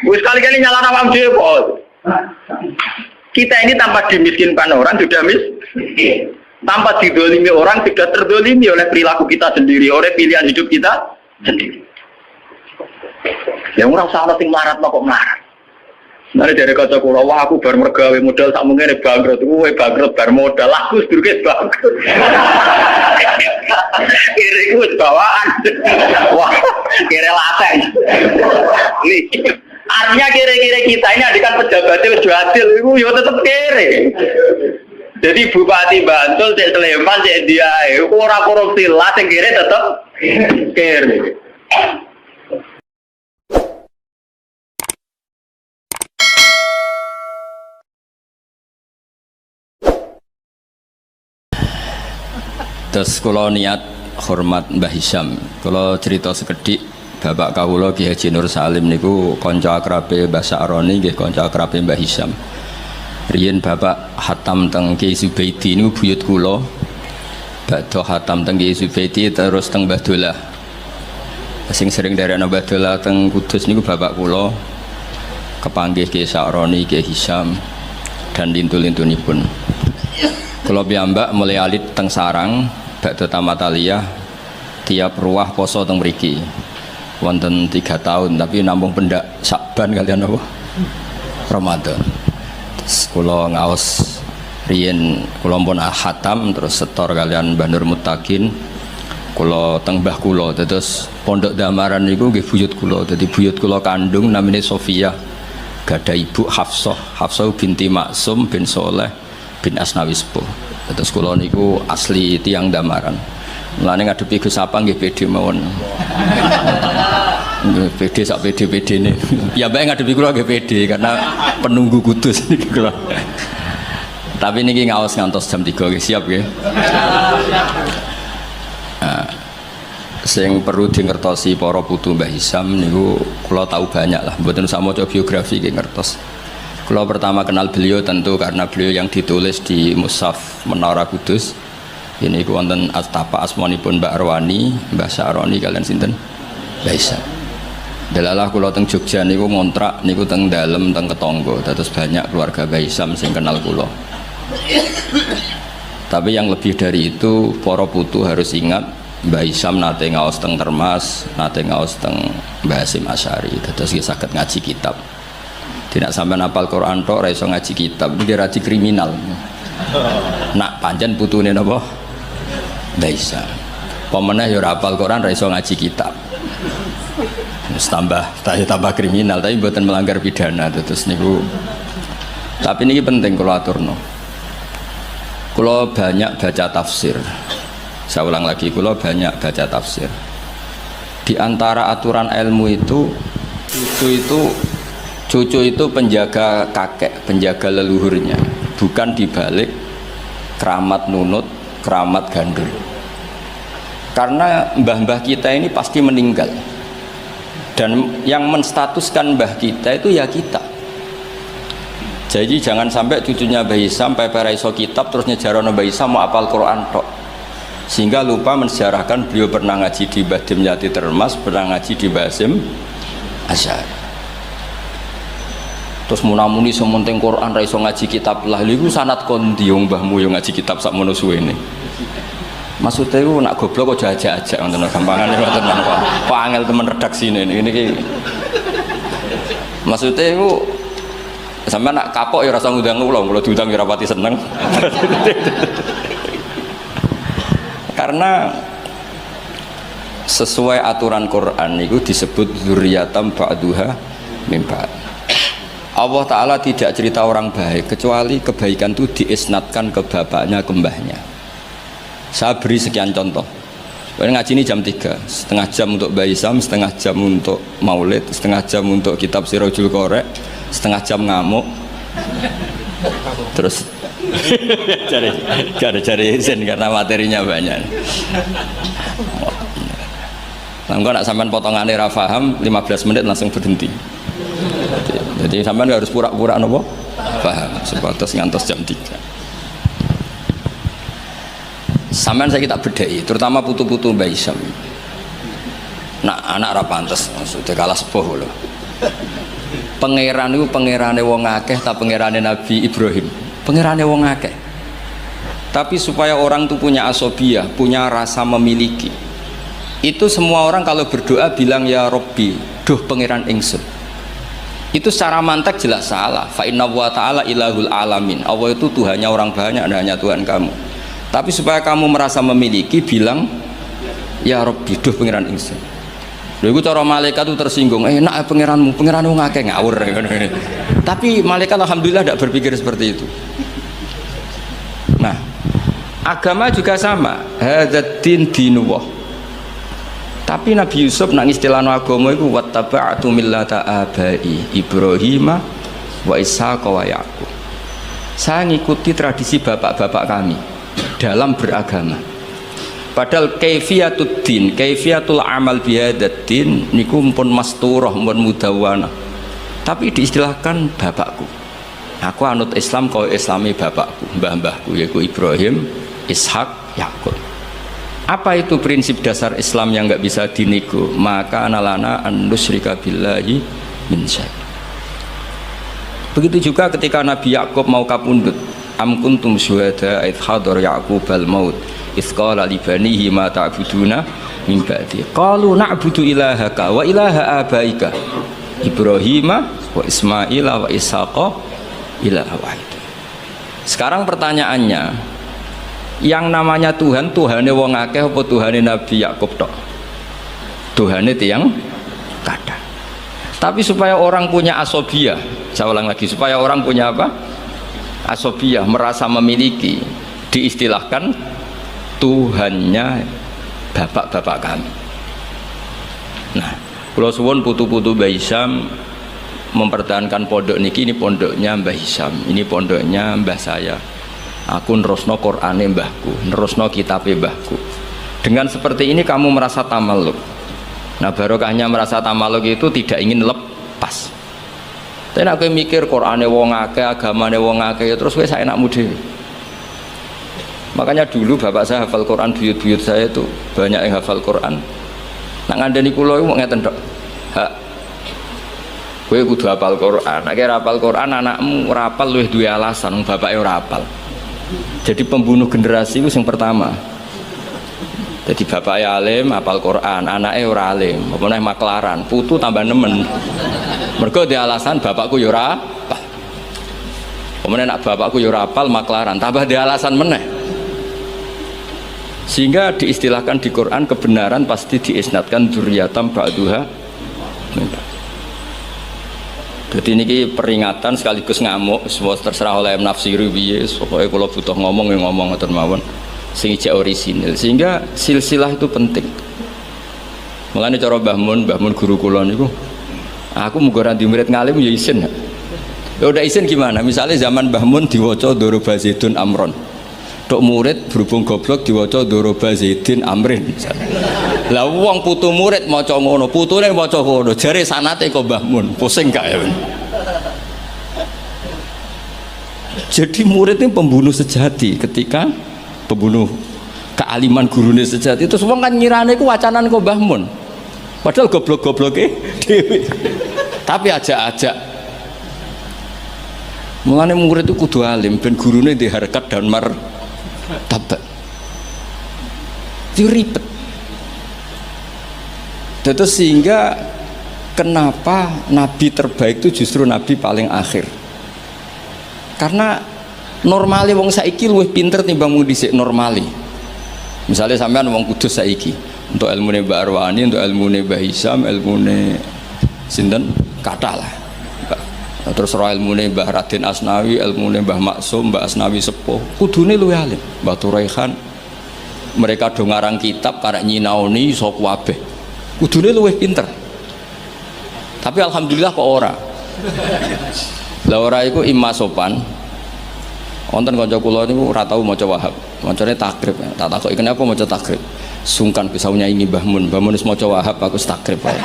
Sekali-kali nyalakan awam dhewe. Kita ini tanpa dimiskinkan orang sudah miskin. Tanpa didolimi orang sudah terdolimi oleh perilaku kita sendiri, oleh pilihan hidup kita sendiri. Yang orang salah sing melarat kok melarat. Nanti dari kata kula, wah aku bar mergawe modal tak mungkin bangkrut, gue bangkrut bar modal, aku sedurunge bangkrut. Kira gue bawaan, wah kira lateng. Artinya kira-kira kita ini adikan pejabatnya juadil, itu ya tetap kere. Jadi Bupati Bantul, Cek Sleman, Cek Diae, orang korupsi lah, yang kira tetap kere. Terus kalau niat hormat Mbah Hisham, kalau cerita sekedik Bapak kawula Ki Haji Nur Salim niku kanca akrabe Mbah Sa'roni nggih kanca akrabe Mbah Hisham. Riyen Bapak hatam teng Ki Zubaidi niku buyut kula. Badhe hatam teng Ki Zubaidi terus teng Mbah Dolah. Sing sering darekno Mbah Dolah teng Kudus niku bapak kula. Kepanggih Ki Sa'roni, Ki Hisham dan lintu-lintunipun. Kula piyambak mulai alit teng sarang badhe tamat aliyah tiap ruah poso teng mriki. Wonten 3 tahun tapi nampung pendak Sakban kalian apa? Ramadan. Terus kula ngaos riyen kula pun khatam terus setor kalian Mbah Nur Muttaqin. Kula teng mbah kula terus pondok Damaran niku nggih buyut kula. Dadi buyut kula kandung namine Sofia. Gada ibu Hafsah binti Maksum bin Soleh bin Asnawi Sepuh. Terus kula niku asli tiang Damaran. Mulane ngadepi Gus Sapang nggih pede mawon. Nggih pede sak pede-pedene. Ya bae ngadepi kula nggih pede karena penunggu Kudus niki kula. Tapi niki ngaos ngantos jam 3 nggih siap nggih. Nah, sing perlu dingertosi para putu Mbah Hisham niku kula tahu banyak lah, mboten sak maca biografi nggih ngertos. Kula pertama kenal beliau tentu karena beliau yang ditulis di Mushaf Menara Kudus Ini ku wonten astapa asmanipun Mbak Arwani, Mbah Sa'roni kalian sinten? Mbah Isam. Delalah kula teng Jogja niku ngontrak niku teng dalem teng ketangga. Dados banyak keluarga Mbah Isam sing kenal kula. Tapi yang lebih dari itu, para putu harus ingat Mbah Isam nate ngaos teng Termas, nate ngaos teng Mbah Hasyim Asy'ari. Dados nggih saged ngaji kitab. Tidak sampai hafal Quran tok ora iso ngaji kitab, iki raji kriminal. Nak pancen putune napa? Mbah Isam. Pemenah ya ora hafal Quran ora iso ngaji kitab. Wis tambah kriminal, tapi mboten melanggar pidana terus niku. Tapi niki penting kula aturno. Kula banyak baca tafsir. Saya ulang lagi, kula banyak baca tafsir. Di antara aturan ilmu itu cucu itu penjaga kakek, penjaga leluhurnya, bukan dibalik keramat nunut, keramat gandul. Karena mbah-mbah kita ini pasti meninggal, dan yang menstatuskan mbah kita itu ya kita. Jadi jangan sampai cucunya Mbah Isam sampai iso kitab terus nyejarono Mbah Isam mau apal Quran tok, sehingga lupa mensejarahkan beliau pernah ngaji di Mbah Dimyati Termas, pernah ngaji di Mbah Hasyim Asy'ari. Terus munamuni sementing Quran ra iso ngaji kitab lah, lha iku sanad kondi wong mbahmu yo ngaji kitab sak mono suwene. Maksudnya itu nak goblok kok jajak-jajak ngoten gampangane ngoten kok angel temen redaksine ini iki. Maksudnya itu sampe nak kapok ya rasa ngundang kula diundang ya rapati seneng. Karena sesuai aturan Quran itu disebut dzurriyatam ba'duha min ba'd. Allah Ta'ala tidak cerita orang baik kecuali kebaikan itu diisnatkan ke bapaknya, ke mbahnya. Saya beri sekian contoh. Ngaji ini jam 3, setengah jam untuk Mbah Isam, setengah jam untuk maulid, setengah jam untuk kitab Sirajul Qorek, setengah jam ngamuk. Terus cari izin karena materinya banyak. Kalau nak sampean potongannya ra paham, 15 menit langsung berhenti. Jadi sampean harus pura-pura nopo paham sebatas ngantos jam 3. Sampean saya kita bedai, terutama putu-putu Mbah Isam. Nah, anak ra pantes, sudah kalah sepuh lho. Pangeran itu pangerane wong akeh ta pangerane Nabi Ibrahim? Pangerane wong akeh. Tapi supaya orang itu punya asobiyah, punya rasa memiliki. Itu semua orang kalau berdoa bilang ya Robbi, duh pangeran ingsun. Itu secara mantek jelas salah. Fa inna wa ta'ala ilahul alamin. Allah itu Tuhannya orang banyak, dan hanya Tuhan kamu. Tapi supaya kamu merasa memiliki, bilang ya Rabbi, duh pangeran ingsun. Lha iku cara malaikat itu tersinggung. Enak pangeranmu, pangeranmu ngakeh ngawur. Tapi malaikat alhamdulillah tidak berpikir seperti itu. Nah, agama juga sama. Hadzal dinullah. Tapi Nabi Yusuf nang istilahno agama iku wattaba'tu millata abai Ibrahim wa Ishaq wa Yaqub. Saya ngikuti tradisi bapak-bapak kami dalam beragama. Padahal kaifiyatud din, kaifiyatul amal bihadzal din niku pun masturah, pun mudawwana. Tapi diistilahkan bapakku. Aku anut Islam kaya islami bapakku, mbah-mbahku yaitu Ibrahim, Ishaq, Yaqub. Apa itu prinsip dasar Islam yang nggak bisa dinego? Maka analana an nusyrika billahi min syai'. Begitu juga ketika Nabi Yakub mau kapundhut, am kuntum syuhada idh hadar Yaqubal maut idh qala li banihi ma ta'buduna min ba'di qalu na'budu ilahaka wa ilaha abaika Ibrahim wa Ismail wa Ishaqa ilaha wahid. Sekarang pertanyaannya, yang namanya Tuhan, Tuhane wong akeh apa Tuhane Nabi Yakub tok? Tuhane tiyang kada. Tapi supaya orang punya asobiyah, saya ulang lagi, supaya orang punya apa? Asobiyah, merasa memiliki, diistilahkan Tuhannya bapak-bapak kami. Nah, kula suwun putu-putu Mbah Isam mempertahankan pondok niki, ini pondoknya Mbah Isam, ini pondoknya mbah saya. Aku nerusno Qur'ane mbahku, nerusno kitabe mbahku. Dengan seperti ini kamu merasa tamaluk. Nah, barokahnya merasa tamaluk itu tidak ingin lepas. Tapi aku mikir Qur'ane wong akeh, agamane wong akeh, terus wis enakmu dhewe. Makanya dulu bapak saya hafal Quran, buyut-buyut saya itu banyak yang hafal Quran. Nak ngandani kula iku mau ngeten tok. Hak. Kowe kudu hafal Quran. Nek ora hafal Quran anakmu ora hafal luwih duwe alasan bapake ora hafal. Jadi pembunuh generasi itu yang pertama. Jadi bapaknya alim, hafal Quran, anaknya ora alim, apa meneh maklaran, putu tambah nemen. Mergo dia alasan bapakku yo ora hafal. Kemudian nak bapakku yo ora hafal maklaran, tambah dia alasan meneh. Sehingga diistilahkan di Quran kebenaran pasti diisnadkan dzurriyatam ba'duha. Jadi ini peringatan sekaligus ngamuk, semua terserah oleh nafsiru piye, pokoke kalau butuh ngomong ya ngomong ngoten mawon. Sing ijek orisinil. Sehingga silsilah itu penting. Mulane cara Mbah Mun guru kula niku, aku muga ora di murid ngalim ya isin. Ya udah isin gimana? Misalnya zaman Mbah Mun diwaca Doroba Zaidun Amron. Tok murid berhubung goblok diwaca Doroba Zaidin Amrin. Lah wong putu murid maca ngono, putune maca ngono, jare sanate kok Mbah Mun, pusing gak ya? Jadi murid ini pembunuh sejati ketika pembunuh kealiman gurune sejati itu semua kan ngirane ku wacanan kok Mbah Mun. Padahal goblok-gobloke dhewe. Tapi ajak-ajak. Mulane murid itu kudu alim ben gurune di harkat dan martabat. Itu ribet. Terus sehingga kenapa nabi terbaik itu justru nabi paling akhir? Karena normali wong saiki luwih pinter timbang wong dhisik normali. Misalnya sampean wong Kudus saiki, untuk ilmune Mbak Arwani, untuk ilmune Mbah Hisam, ilmune sinten kathah lah. Terus roh ilmune Mbah Raden Asnawi, ilmune Mbah Maksum, Mbah Asnawi Sepuh, kudune luwih alim. Mbah Turaihan, mereka do ngarang kitab karek nyinaoni iso kabeh. Kudune luwih pinter. Tapi alhamdulillah kok ora. Lah ora iku imma sopan. Wonten kanca kula niku ora tau maca Wahab. Macane takrib. Tak takoki kenapa maca takrib. Sungkan bisa nyanyi Mbah Mun. Mbah Mun wis maca Wahab aku takrib wae.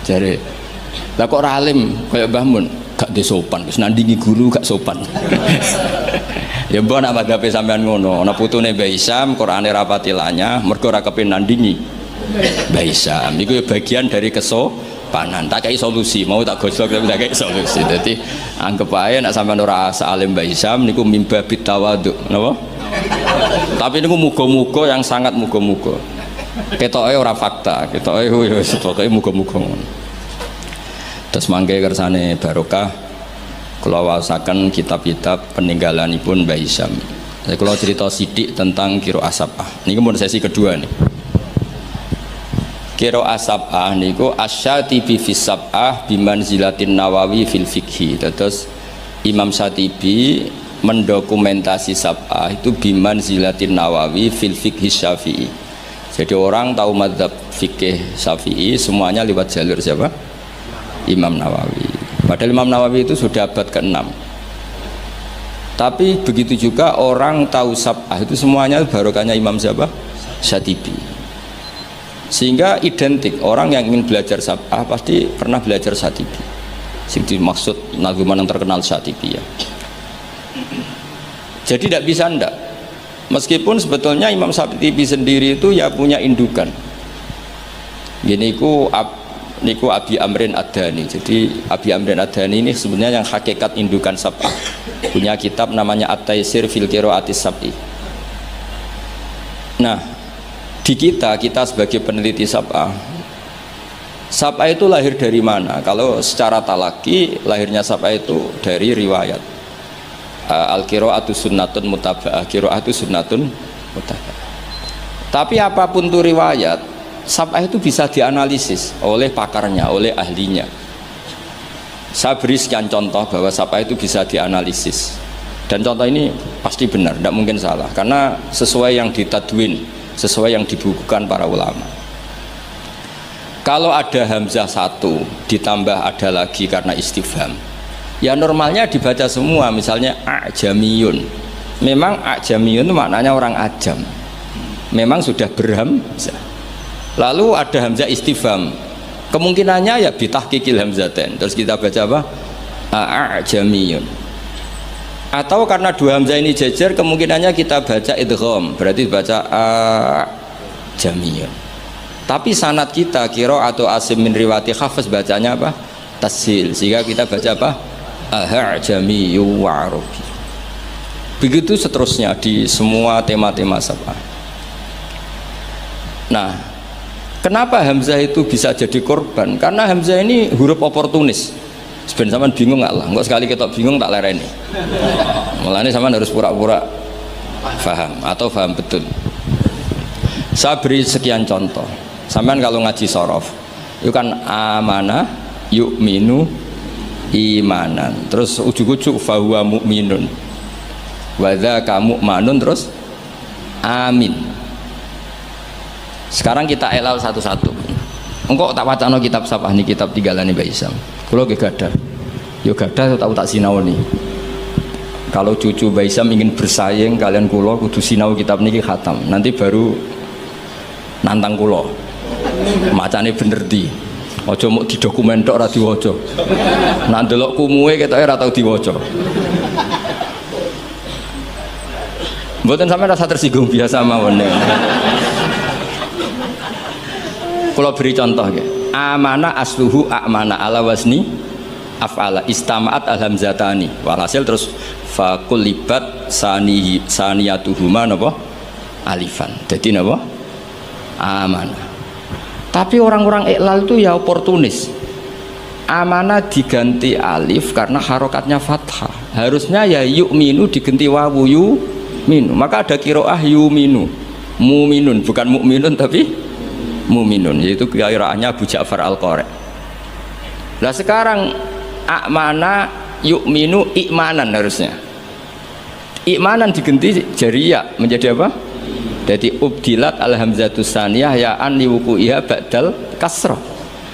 Jare lah kok ora alim kaya Mbah Mun, gak de sopan, wis nandingi guru gak sopan. Ya mbok nak madhape sampean ngono, ana putune Mbah Hisam, Qur'ane rapati lanyah, mergo ora kepen nandingi Mbah Hisam. Iku ya bagian dari kesopanan. Tak kei solusi, mau tak gosok tapi tak kei solusi. Dadi anggap ae nek sampean ora salim Mbah Hisam niku mimba bitawadhu, napa? Tapi niku muga-muga yang sangat muga-muga. Ketoke ora fakta, ketoke yo pokoke muga-muga ngono. Terus mangke kersane barokah kula waosaken kitab-kitab peninggalanipun Mbah Hisam. Saya kula cerita sithik tentang qiraah sab'ah. Niku mun sesi kedua nih. Qiraah sab'ah niku Asy-Syatibi fi sab'ah bimanzilatin Nawawi fil fiqhi. Terus Imam Syatibi mendokumentasi sab'ah itu bimanzilatin Nawawi fil fiqhi Syafi'i. Jadi orang tahu mazhab fikih Syafi'i semuanya lewat jalur siapa? Imam Nawawi. Padahal Imam Nawawi itu sudah abad ke-6. Tapi begitu juga orang tahu sab'ah itu semuanya barokahnya Imam siapa? Syatibi. Sehingga identik orang yang ingin belajar sab'ah pasti pernah belajar Syatibi. Sing dimaksud nazuman yang terkenal Syatibi ya. Jadi tidak bisa ndak. Meskipun sebetulnya Imam Syatibi sendiri itu ya punya indukan. Gini niku Abi Amrin Ad-Dhani. Jadi Abi Amrin Ad-Dhani ini sebenarnya yang hakikat indukan sab'ah. Punya kitab namanya At-Taisir fil Qiraatis Sab'i. Nah, di kita sebagai peneliti sab'ah itu lahir dari mana? Kalau secara talaki lahirnya sab'ah itu dari riwayat. Al-qiraatu sunnatun mutaba'ah, qiraatu sunnatun mutaba'ah. Tapi apapun itu riwayat, sab'ah itu bisa dianalisis oleh pakarnya, oleh ahlinya. Saya beri sekian contoh bahwa sab'ah itu bisa dianalisis. Dan contoh ini pasti benar, tidak mungkin salah. Karena sesuai yang ditadwin, sesuai yang dibukukan para ulama. Kalau ada hamzah satu ditambah ada lagi karena istifham, ya normalnya dibaca semua. Misalnya a'jamiyun, memang a'jamiyun itu maknanya orang ajam, memang sudah berhamzah. Lalu ada hamzah istifham, kemungkinannya ya bitahqiqil hamzatain. Terus kita baca apa? A'jamiyun. Atau karena dua hamzah ini jejer, kemungkinannya kita baca idgham, berarti baca jamiyun. Tapi sanad kita atau Asim min riwayati Hafs bacanya apa? Tasil, sehingga kita baca apa? Jamiyyu wa arabi. Begitu seterusnya di semua tema-tema sab'ah. Nah, kenapa hamzah itu bisa jadi korban? Karena hamzah ini huruf oportunis. Sebenarnya sampean bingung nggak lah? Enggak sekali ketok bingung tak lereni. Mulanya sampean harus pura-pura paham atau paham betul. Saya beri sekian contoh. Sampean kalau ngaji sorof, itu kan amanah, yu'minu, imanan. Terus ujuk-ujuk fahuwa mu'minun. Wadza kamu manun terus amin. Sekarang kita elal satu-satu. Engkau tak wacana kitab sapah nih, kitab tinggalane Mbak Isam. Kalau gadah, yo gadah tahu tak sinau nih. Kalau cucu Mbak Isam ingin bersaing kalian kulo kudu sinau kitab niki khatam. Nanti baru nantang kulo. Macane bener di. Ojo mau di dokumen tok ora diwaca. Nak ndelok kumuwe ketoke ora tau diwaca. Mboten sampe rasa tersinggung biasa mawon. Kalau beri contoh ya, amana asluhu amana ala wazni af'ala istamaat alhamzatani. Walhasil terus fakulibat saniyatuhuma napa alifan. Jadi napa amana. Tapi orang-orang iklal itu ya oportunis. Amana diganti alif karena harokatnya fathah. Harusnya ya yu'minu diganti wawu yu'minu. Maka ada qiraah yu'minu. Mu'minun bukan mu'minun tapi mu'minun, yaitu qiraahnya Abu Ja'far Al-Qari. Lah sekarang amana yu'minu i'manan harusnya. I'manan diganti jariyah menjadi apa? Jadi ubdilat alhamzatus saniyah ya an liwuku'iha ba'dal kasrah.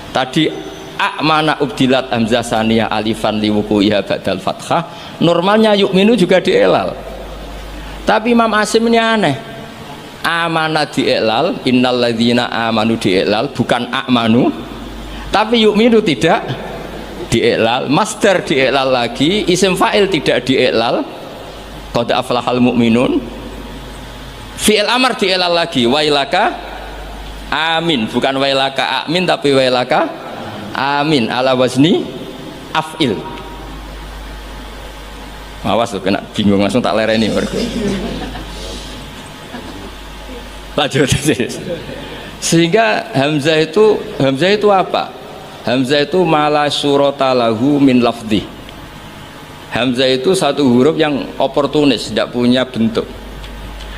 Tadi amana ubdilat hamzah saniyah alifan liwuku'iha ba'dal fathah. Normalnya yu'minu juga dielal. Tapi Imam Asim ini aneh. Amana di'elal, innalladzina amanu di'elal, bukan amanu. Tapi yu'minu tidak di'elal, masdar di'elal lagi, isim fa'il tidak di'elal. Qad aflahal mu'minun. Fi'il amar di'elal lagi, wailaka amin, bukan wailaka amin tapi wailaka amin ala wazni af'il. Awas tuh kena bingung langsung tak lereni mergo. Lanjut. Sehingga hamzah itu apa? Hamzah itu mala surata lahu min lafdhi. Hamzah itu satu huruf yang oportunis, tidak punya bentuk.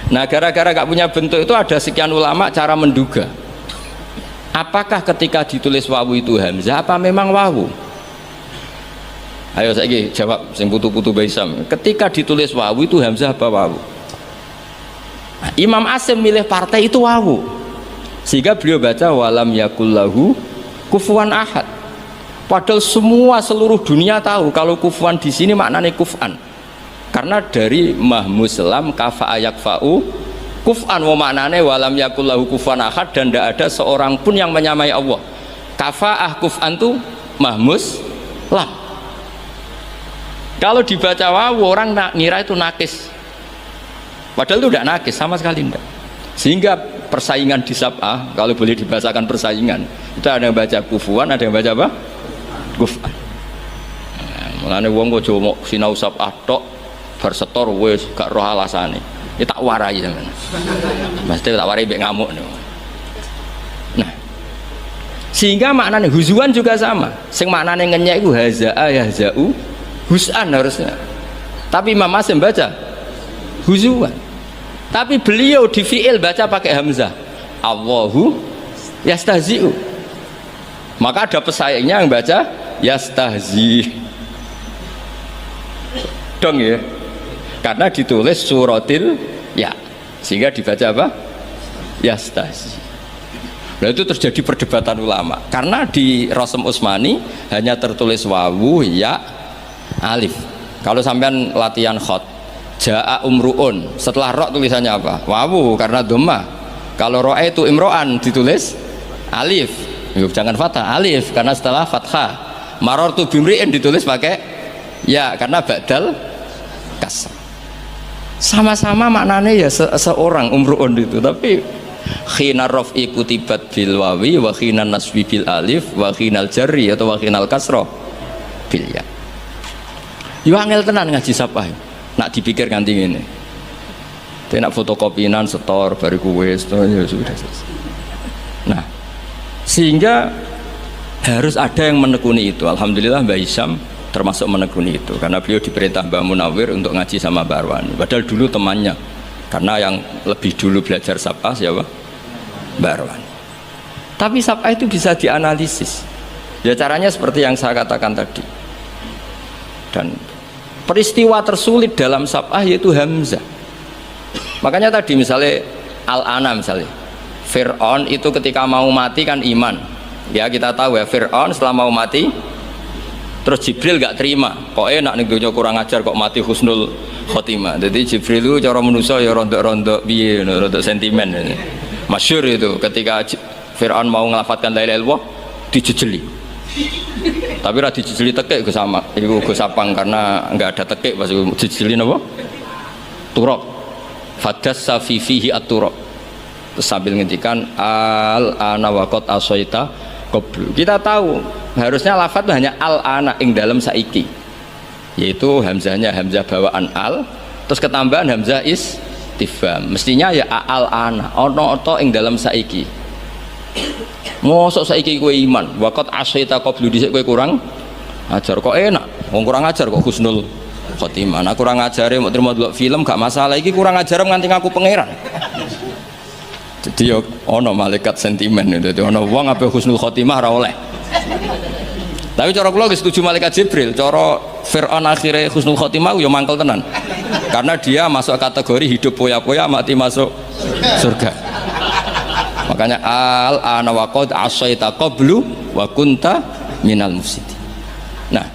Nah, gara-gara gak punya bentuk itu ada sekian ulama cara menduga. Apakah ketika ditulis wawu itu hamzah apa memang wawu? Ayo saiki jawab sing putu-putu Baisam. Ketika ditulis wawu itu hamzah apa wawu? Imam Asim milih partai itu wawu, sehingga beliau baca walam yakullahu kufuwan ahad. Padahal seluruh dunia tahu kalau kufuwan di sini maknanya kufan, karena dari mahmuslam kafa ayakfa'u kufan, wa maknanya walam yakullahu kufuwan ahad, dan tidak ada seorang pun yang menyamai Allah. Kafaah kufan itu mahmuslam. Kalau dibaca wawu orang ngira itu nakis. Padahal itu tidak nakis sama sekali tidak. Sehingga persaingan di sab'ah, kalau boleh dibahasakan persaingan, itu ada yang baca kufuan, ada yang baca apa? Kufan. Mulane wong kok jowo sinau sab'ah tok bar setor wis gak roh alasane. Ya tak warai sampean. Mesti tak warai mbek ngamuk. Nah, sehingga maknanya huzuan juga sama. Sing maknanya ngenyek iku hazaa yahzau hus'an harusnya. Tapi Imam Asim baca huzuan. Tapi beliau di fi'il baca pakai hamzah. Allahu yastahzi'u. Maka ada pesaingnya yang baca yastahzi. Dong ya. Karena ditulis suratil ya. Sehingga dibaca apa? Yastahzi. Nah, itu terjadi perdebatan ulama. Karena di Rasm Utsmani hanya tertulis wawu ya alif. Kalau sampean latihan khot Ja'a umru'un, setelah ro tulisannya apa? Wawu karena dhamma. Kalau ro'a itu imro'an ditulis alif. Yuk, jangan fathah, alif karena setelah fathah. Marartu bimri'in ditulis pakai ya karena ba'dal kasar. Sama-sama maknanya ya seorang umruun itu, tapi khina raf'i kutibat bil wawi wa khina nasbi bil alif wa khinal jarri atau wa khinal kasra bil ya. Yo angel tenan ngaji sapah. Nak dipikir nganti ngene. Dia nak fotokopinan setor bariku wis ya sudah selesai. Nah, sehingga harus ada yang menekuni itu. Alhamdulillah Mbah Hisham termasuk menekuni itu karena beliau diperintah Mbah Munawir untuk ngaji sama Mbah Arwani. Padahal dulu temannya, karena yang lebih dulu belajar sapah siapa? Mbah Arwani. Tapi sapah itu bisa dianalisis. Ya caranya seperti yang saya katakan tadi. Dan peristiwa tersulit dalam sapah yaitu Hamzah. Makanya tadi misalnya Al-Ana misalnya Fir'aun itu ketika mau mati kan iman. Ya kita tahu ya Fir'aun setelah mau mati terus Jibril gak terima. Kok enak nih dunia kurang ajar kok mati husnul khotimah. Jadi Jibril itu cara manusia ya rontok-rontok biye, rontok sentimen. Masyhur itu ketika Fir'aun mau ngelafatkan la ilaha illallah dijejeli. Tapi ra dijejeli tekek Gus sama. Iku Gus Sapang karena enggak ada tekek pas dijejeli napa? Turab. Fadassa fi fihi at-turab. Sambil ngendikan al-ana waqad asaita qablu. Kita tahu harusnya lafaz hanya al-ana ing dalam saiki. Yaitu hamzahnya hamzah bawaan al, terus ketambahan hamzah istifham. Mestinya ya al-ana, ono to ing dalam saiki. Mosok saiki kowe iman, waqad asaita qablu dhisik kowe kurang ajar kok enak. Wong kurang ajar kok husnul khotimah. Nah kurang ajare mau terima delok film gak masalah, iki kurang ajar nganti ngaku pangeran. Jadi yo ono malaikat sentimen itu, ono wong ape husnul khotimah ora oleh. Tapi cara kula setuju malaikat Jibril, cara Fir'aun akhirnya husnul khotimah yo mangkel tenan. Karena dia masuk kategori hidup poya-poya mati masuk surga. Makanya al-ana wa qad asaita qablu wa kunta minal mufsidin. Nah,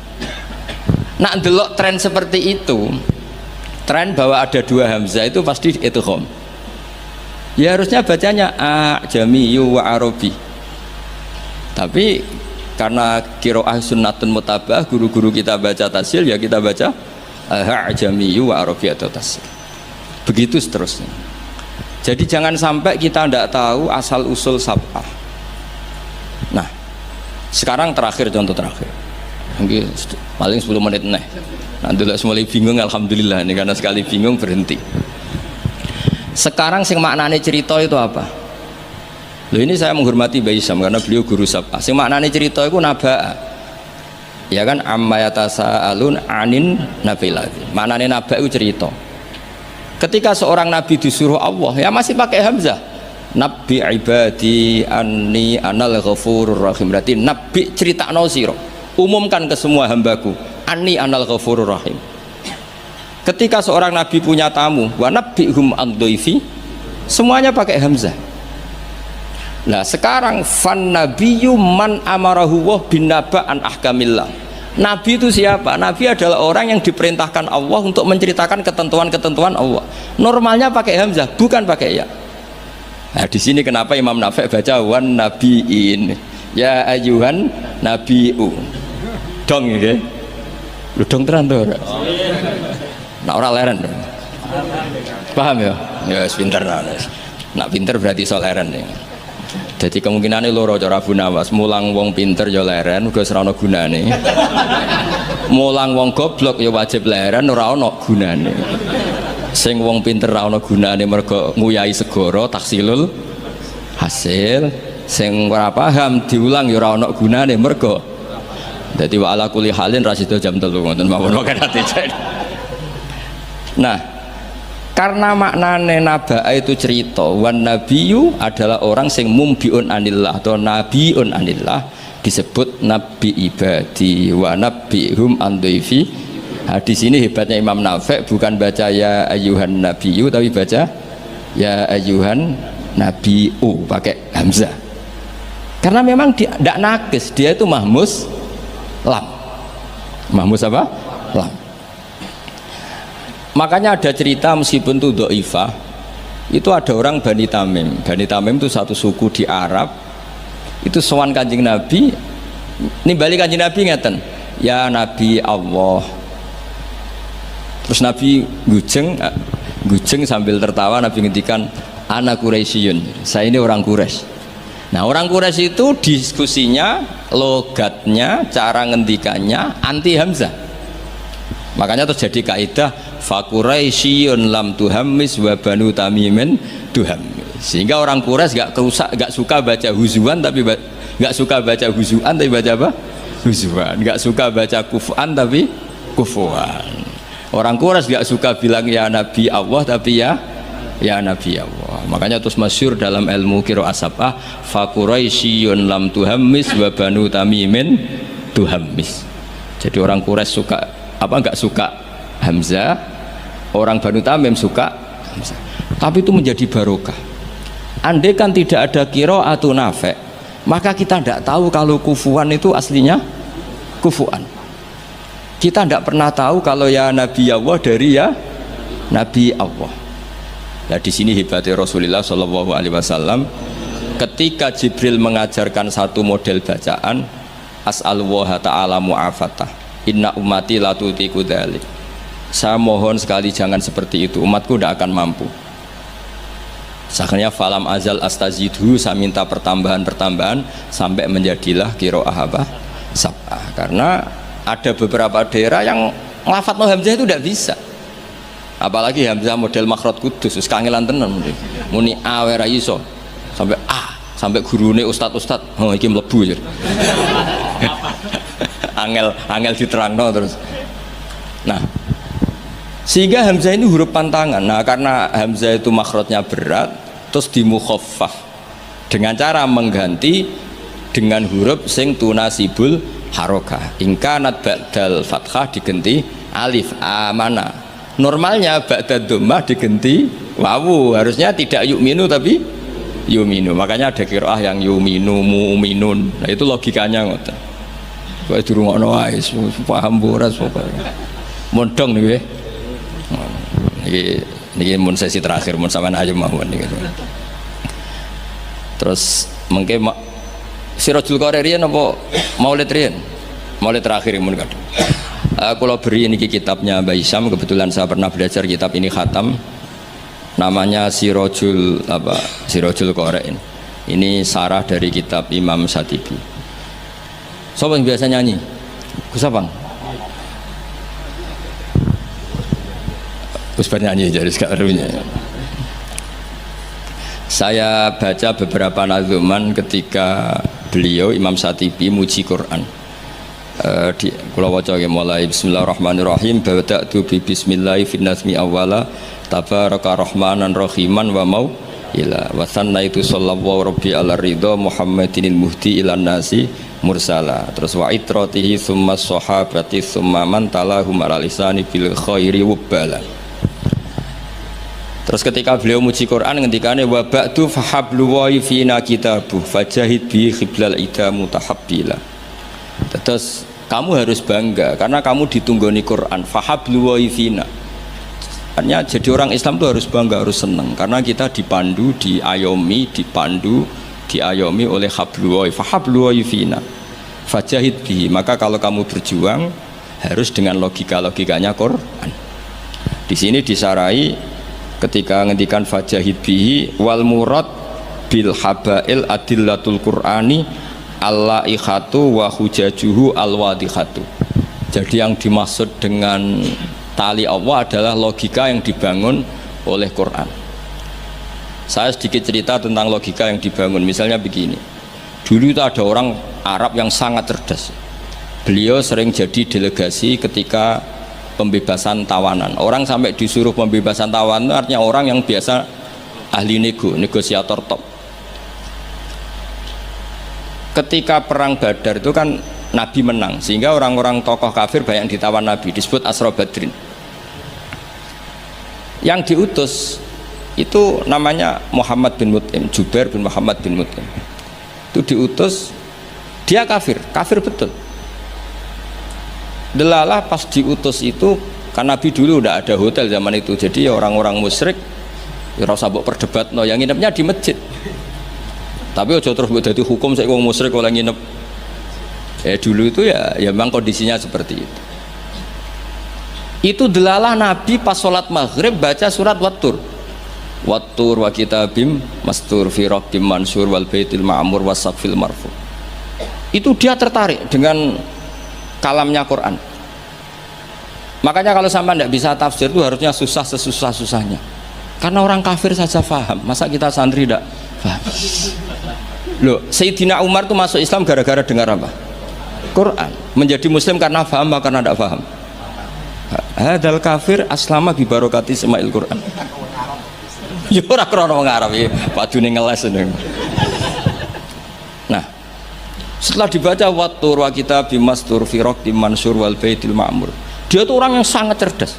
nak ndelok tren seperti itu, tren bahwa ada dua hamzah itu pasti idgham. Ya harusnya bacanya ajamiyu wa arabi. Tapi karena qiraah sunnatun mutabah, guru-guru kita baca tasil ya kita baca ajamiyu wa arabi atau tasil. Begitu seterusnya. Jadi jangan sampai kita tidak tahu asal usul sab'ah. Nah, sekarang terakhir contoh terakhir. Mungkin paling 10 menit nih. Nanti mulai bingung alhamdulillah ini karena sekali bingung berhenti. Sekarang sing maknane cerita itu apa? Loh ini saya menghormati Mbah Hisham karena beliau guru sab'ah. Sing maknane cerita itu nabaa. Ya kan amma yatasaalun anin nabilati. Maknane naba itu cerita. Ketika seorang nabi disuruh Allah ya masih pakai hamzah. Nabi ibadi anni anal ghafurur rahim. Berarti nabi critakno sira. Umumkan ke semua hambaku anni anal ghafurur rahim. Ketika seorang nabi punya tamu wa nabbihum an dhaifi semuanya pakai hamzah. Nah sekarang fan nabiyyu man amarahu wa bin naba an ahkamillah. Nabi itu siapa? Nabi adalah orang yang diperintahkan Allah untuk menceritakan ketentuan-ketentuan Allah. Normalnya pakai hamzah, bukan pakai ya. Nah, di sini kenapa Imam Nafi' baca wan nabiin? Ya ayyuhan nabiu. Dong nggih. Lu dong tenan to ora? Nah, ora leren. Paham ya? Ya pinter nah. Nak pinter berarti iso leren ya. Jadi kemungkinannya loro cara Abu Nawas mulang wong pinter ya leren uga ora ana gunane. Mulang wong goblok ya wajib leren ora ana gunane. Sing wong pinter ora ana gunane mergo nguyahi segara taksilul hasil. Sing ora paham diulang ya ora ana gunane mergo dadi wa ala kulli halin rasido jam 3 ngoten mawon wae ati. Nah, karena maknane nabaa itu cerita, wan nabiyyu adalah orang sing mumbiun anillah atau nabiun anillah disebut nabi ibadi wa nabihum an dhaifi. Nah, di sini hebatnya Imam Nafi' bukan baca ya ayyuhan nabiyyu tapi baca ya ayyuhan nabiu pakai hamzah. Karena memang tidak nakis, dia itu mahmus lam. Mahmus apa? Lam. Makanya ada cerita meskipun itu dhaifah, itu ada orang Bani Tamim. Bani Tamim itu satu suku di Arab. Itu sowan Kanjeng Nabi, nimbali Kanjeng Nabi ngeten, ya Nabi Allah, Terus Nabi gujeng sambil tertawa, Nabi ngendikan ana Quraisyun, saya ini orang Quraisy. Nah orang Quraisy itu diskusinya, logatnya, cara ngendikannya anti Hamzah. Makanya terjadi kaidah fa Quraisyun lam tuhammis wa banu tamimin tuhammis. Sehingga orang Quraisy gak suka baca huzuan tapi gak suka baca huzuan tapi baca apa? Huzuan. Gak suka baca kufuan tapi kufuan. Orang Quraisy gak suka bilang ya Nabi Allah tapi ya Nabi Allah. Makanya terus masyhur dalam ilmu qiraah sab'ah fa Quraisyun lam tuhammis wa banu tamimin tuhammis. Jadi orang Quraisy suka nggak suka Hamzah, orang Banu Tamim suka Hamzah. Tapi itu menjadi barokah. Andai kan tidak ada qiraatun nafi', maka kita tidak tahu kalau kufuan itu aslinya kufuan. Kita tidak pernah tahu kalau ya Nabi Allah dari ya Nabi Allah. Nah di sini hebatnya Rasulullah Shallallahu Alaihi Wasallam. Ketika Jibril mengajarkan satu model bacaan, as'alullah ta'ala mu'afatah, inna ummati la tutiku dzalik. Saya mohon sekali jangan seperti itu, umatku tidak akan mampu. Sakanya falam azal astazidhu, saya minta pertambahan sampai menjadilah qiraah apa? Sab'ah. Karena ada beberapa daerah yang nglafat no Hamzah itu tidak bisa, apalagi Hamzah model makhraj kudus terus kangelan tenan muni a ora iso sampai gurune ustad oh iki mlebu ya angel diterangno terus. Nah sehingga Hamzah ini huruf pantangan. Nah karena Hamzah itu makhrajnya berat terus dimukhaffaf dengan cara mengganti dengan huruf sing tunasibul harokah. Ingkanat ba'dal fathah diganti alif amana. Normalnya ba'dal dhammah diganti wawu. Harusnya tidak yu'minu tapi yu'minu. Makanya ada qiraah yang yu'minu mu'minun. Nah itu logikanya ngoten. Kowe dirungokno wae paham boras pokoke. Mondong niki. Niki mun sesi terakhir mun sampean aja mawon niki. Terus mengke Sirajul Qari riyen apa Maulid riyen? Maulid terakhir mun kadang. Kalau beri ini kitabnya Mbah Hisham, kebetulan saya pernah belajar kitab ini khatam. Namanya Sirajul Qari. Ini sarah dari kitab Imam Syatibi. Siapa yang biasa nyanyi? Gus Abang. Gus nyanyi jadi sekarunya. Saya baca beberapa nazuman ketika beliau Imam Syatibi muji Quran. Di kula waca mulai bismillahirrahmanirrahim bada'tu bi bismillahi fin nazmi awwala tabaraka rahmanan rahiman wa mau ila wa sannaitu sallallahu rabbi ala ridha muhammadinil muhdi ilan nasi mursala. Terus wa itratihi summa sahabati summa man talahum ala lisani bil khairi wabala. Terus ketika beliau muji Quran ngendikane wa ba'du fahablu wa fina kitabuh fajahid bi khiblal ida mutahabbila. Terus kamu harus bangga karena kamu ditunggoni Quran. Fahablu wa fina. Artinya jadi orang Islam itu harus bangga, harus senang karena kita dipandu, diayomi oleh hablu wa fahablu wa fina. Fajahid bi. Maka kalau kamu berjuang harus dengan logikanya Quran. Di sini disarai ketika ngendikan fajahid bihi wal murad bil habail adillatul qur'ani al-laihatu wa hujajuhu al-wadihatu. Jadi yang dimaksud dengan tali Allah adalah logika yang dibangun oleh Quran. Saya sedikit cerita tentang logika yang dibangun. Misalnya begini, dulu itu ada orang Arab yang sangat cerdas. Beliau sering jadi delegasi ketika pembebasan tawanan. Orang sampai disuruh pembebasan tawanan artinya orang yang biasa ahli negosiator top. Ketika perang Badar itu kan Nabi menang sehingga orang-orang tokoh kafir banyak ditawan Nabi, disebut Asra Badrin. Yang diutus itu namanya Muhammad bin Mut'im, Jubair bin Muhammad bin Mut'im. Itu diutus, dia kafir betul. Delalah pas diutus itu kan Nabi dulu udah ada hotel zaman itu, jadi orang-orang musyrik ya rasa mbok perdebat yang nginepnya di masjid. Tapi aja terus mbok dadi hukum saya wong musyrik oleh nginep. Dulu itu ya memang kondisinya seperti itu. Itu delalah Nabi pas sholat maghrib baca surat Wat-Tur. Wat-Tur wa kitabim mastur fi raqqim mansur wal baitil ma'mur wasaqfil marfu. Itu dia tertarik dengan kalamnya Quran. Makanya kalau sampai tidak bisa tafsir itu harusnya susah sesusah-susahnya. Karena orang kafir saja faham, masa kita santri tidak faham? Loh, Sayyidina Umar itu masuk Islam gara-gara dengar apa? Quran. Menjadi muslim karena faham atau karena tidak faham? Hadal kafir aslama bi barokati sema'il Quran. Ya ora krana wong Arab iki, padune ngeles ini. Nah, setelah dibaca Wat-Tur wa kitabim mastur fi raqqim mansur wal baitil ma'mur. Dia itu orang yang sangat cerdas.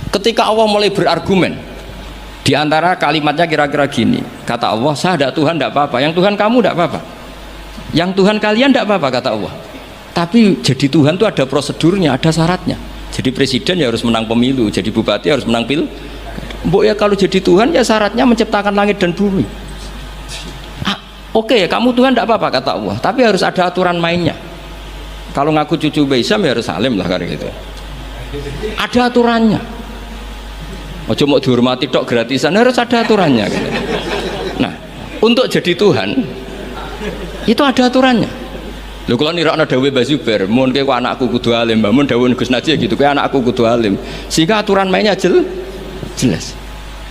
Ketika Allah mulai berargumen, di antara kalimatnya kira-kira gini, kata Allah, saya ada Tuhan tidak apa-apa, yang Tuhan kamu tidak apa-apa, yang Tuhan kalian tidak apa-apa, kata Allah. Tapi jadi Tuhan itu ada prosedurnya, ada syaratnya. Jadi presiden ya harus menang pemilu, jadi bupati harus menang pil. Mbok ya kalau jadi Tuhan ya syaratnya menciptakan langit dan bumi. Oke, kamu Tuhan tidak apa-apa, kata Allah, tapi harus ada aturan mainnya. Kalau ngaku cucu Baisam ya harus salim lah kayak gitu. Ada aturannya. Ojo mau dihormati tok gratisan, harus ada aturannya gitu. Nah, untuk jadi Tuhan itu ada aturannya. Lho kalau nirakna dawuh Mbah Zubair, mun kowe anakku kudu alim, mun dawuh Gus Najih gitu, kowe anakku kudu alim. Sehingga aturan mainnya jelas.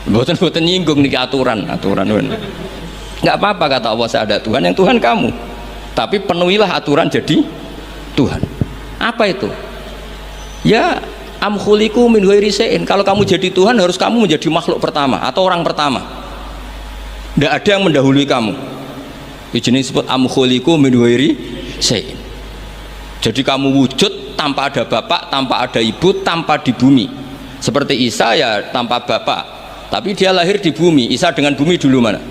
Mboten nyinggung niki aturan. Enggak apa-apa kata Allah, saya ada Tuhan, yang Tuhan kamu. Tapi penuhilah aturan jadi Tuhan. Apa itu? Ya am khuliqu min ghairi syai'in. Kalau kamu jadi Tuhan harus kamu menjadi makhluk pertama atau orang pertama. Tidak ada yang mendahului kamu. Ini jenis disebut am khuliqu min ghairi syai'in. Jadi kamu wujud tanpa ada bapak, tanpa ada ibu, tanpa di bumi. Seperti Isa ya tanpa bapak, tapi dia lahir di bumi. Isa dengan bumi dulu mana?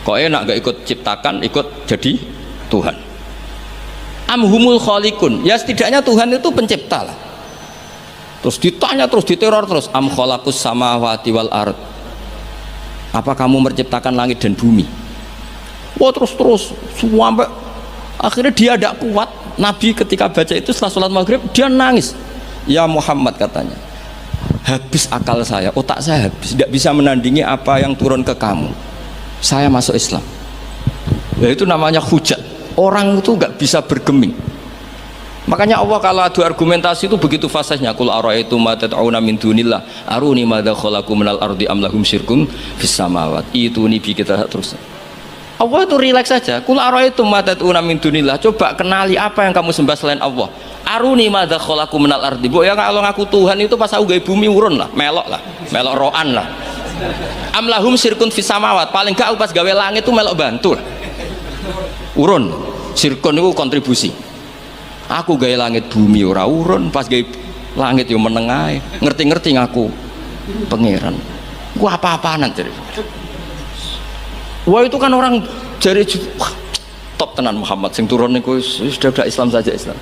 Kok enak gak ikut ciptakan, ikut jadi Tuhan. Amhumul khaliqun, ya setidaknya Tuhan itu pencipta lah. Terus ditanya, terus diteror terus, am khalaqus samawati wal ard, apa kamu menciptakan langit dan bumi? Wah terus sampai akhirnya dia tidak kuat. Nabi ketika baca itu setelah sholat maghrib dia nangis. Ya Muhammad katanya, habis akal saya, otak saya habis, tidak bisa menandingi apa yang turun ke kamu. Saya masuk Islam. Ya itu namanya hujat. Orang itu nggak bisa bergeming. Makanya Allah kalau adu argumentasi itu begitu fasihnya. Qul ara'aytum ma tad'una min dunillah aruni madza khalaqu minal ardi am lahum syirkun fis samawati. Itu nih kita terus. Allah itu rileks saja. Qul ara'aytum ma tad'una min dunillah. Coba kenali apa yang kamu sembah selain Allah. Aruni madza khalaqu minal ardi. Bu ya kalau ngaku Tuhan itu pas aku gawe bumi urun lah, melok roan lah. Am lahum syirkun fis samawati. Paling gak aku pas gawe langit itu melok bantu lah. Urun, sirkun itu kontribusi. Aku gaya langit bumi ora urun, pas gaya langit yo menengai. Ngerti-ngerti ngaku pangeran. Gua apa-apaan jadi. Wah itu kan orang jari top tenan Muhammad sing turun niku sudah Islam saja Islam.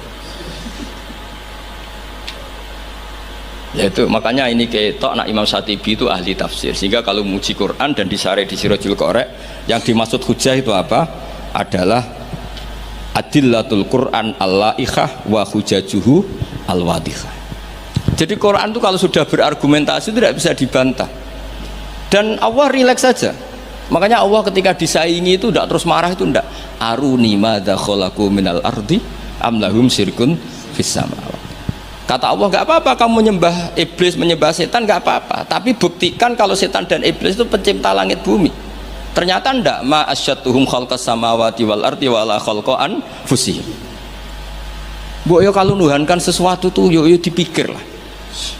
Ya itu makanya ini ketok nak Imam Syatibi itu ahli tafsir, sehingga kalau muji Quran dan disare di Sirajul Qorek yang dimaksud hujah itu apa? Adalah adillatul Quran al-la'ikhah wa hujajuhu al-wadihah. Jadi Quran itu kalau sudah berargumentasi tidak bisa dibantah, dan Allah rileks saja. Makanya Allah ketika disaingi itu tidak terus marah, itu tidak aruni madza khalaqu minal ardi am lahum syirkun fis samawati. Kata Allah, nggak apa-apa kamu menyembah iblis, menyembah setan, nggak apa-apa, tapi buktikan kalau setan dan iblis itu pencipta langit bumi. Ternyata ndak, ma asyatuhum khalqas samawati wal ardi wala khalqan fusihim. Bu yo kalau nuhankan sesuatu tuh yo dipikir lah.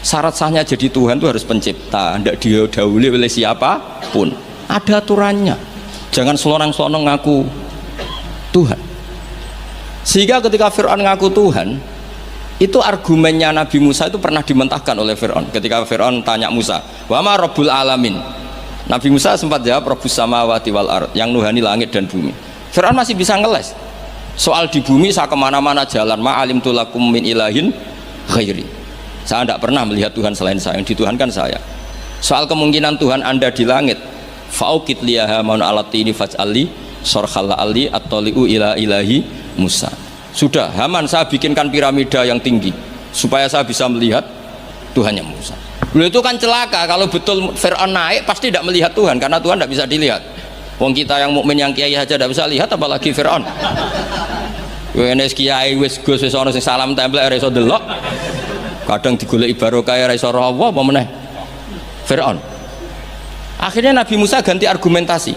Syarat sahnya jadi Tuhan itu harus pencipta, ndak didahului oleh siapapun. Ada aturannya. Jangan selonang-selonang ngaku Tuhan. Sehingga ketika Fir'aun ngaku Tuhan, itu argumennya Nabi Musa itu pernah dimentahkan oleh Fir'aun. Ketika Fir'aun tanya Musa, wa ma rabbul alamin, Nabi Musa sempat jawab Rabbus samawati wal ard, yang nuhani langit dan bumi. Fir'aun masih bisa ngeles. Soal di bumi saya kemana-mana jalan, ma'alim tulakum min ilahin ghairi, saya tidak pernah melihat Tuhan selain saya, yang dituhankan saya. Soal kemungkinan Tuhan anda di langit, fa'ukit liyaha maun alatini faj'ali sorkhalla ali at-toli'u ila ilahi Musa. Sudah, Haman saya bikinkan piramida yang tinggi supaya saya bisa melihat Tuhannya Musa. Beliau itu kan celaka kalau betul Fir'aun naik pasti tidak melihat Tuhan karena Tuhan tidak bisa dilihat. Wong kita yang mukmin yang kiai aja tidak bisa lihat apalagi Fir'aun. Wes kiai wis gus wis ana sing salam tempel ora iso delok. Kadang digoleki barokah ora iso roh apa meneh. Fir'aun. Akhirnya Nabi Musa ganti argumentasi.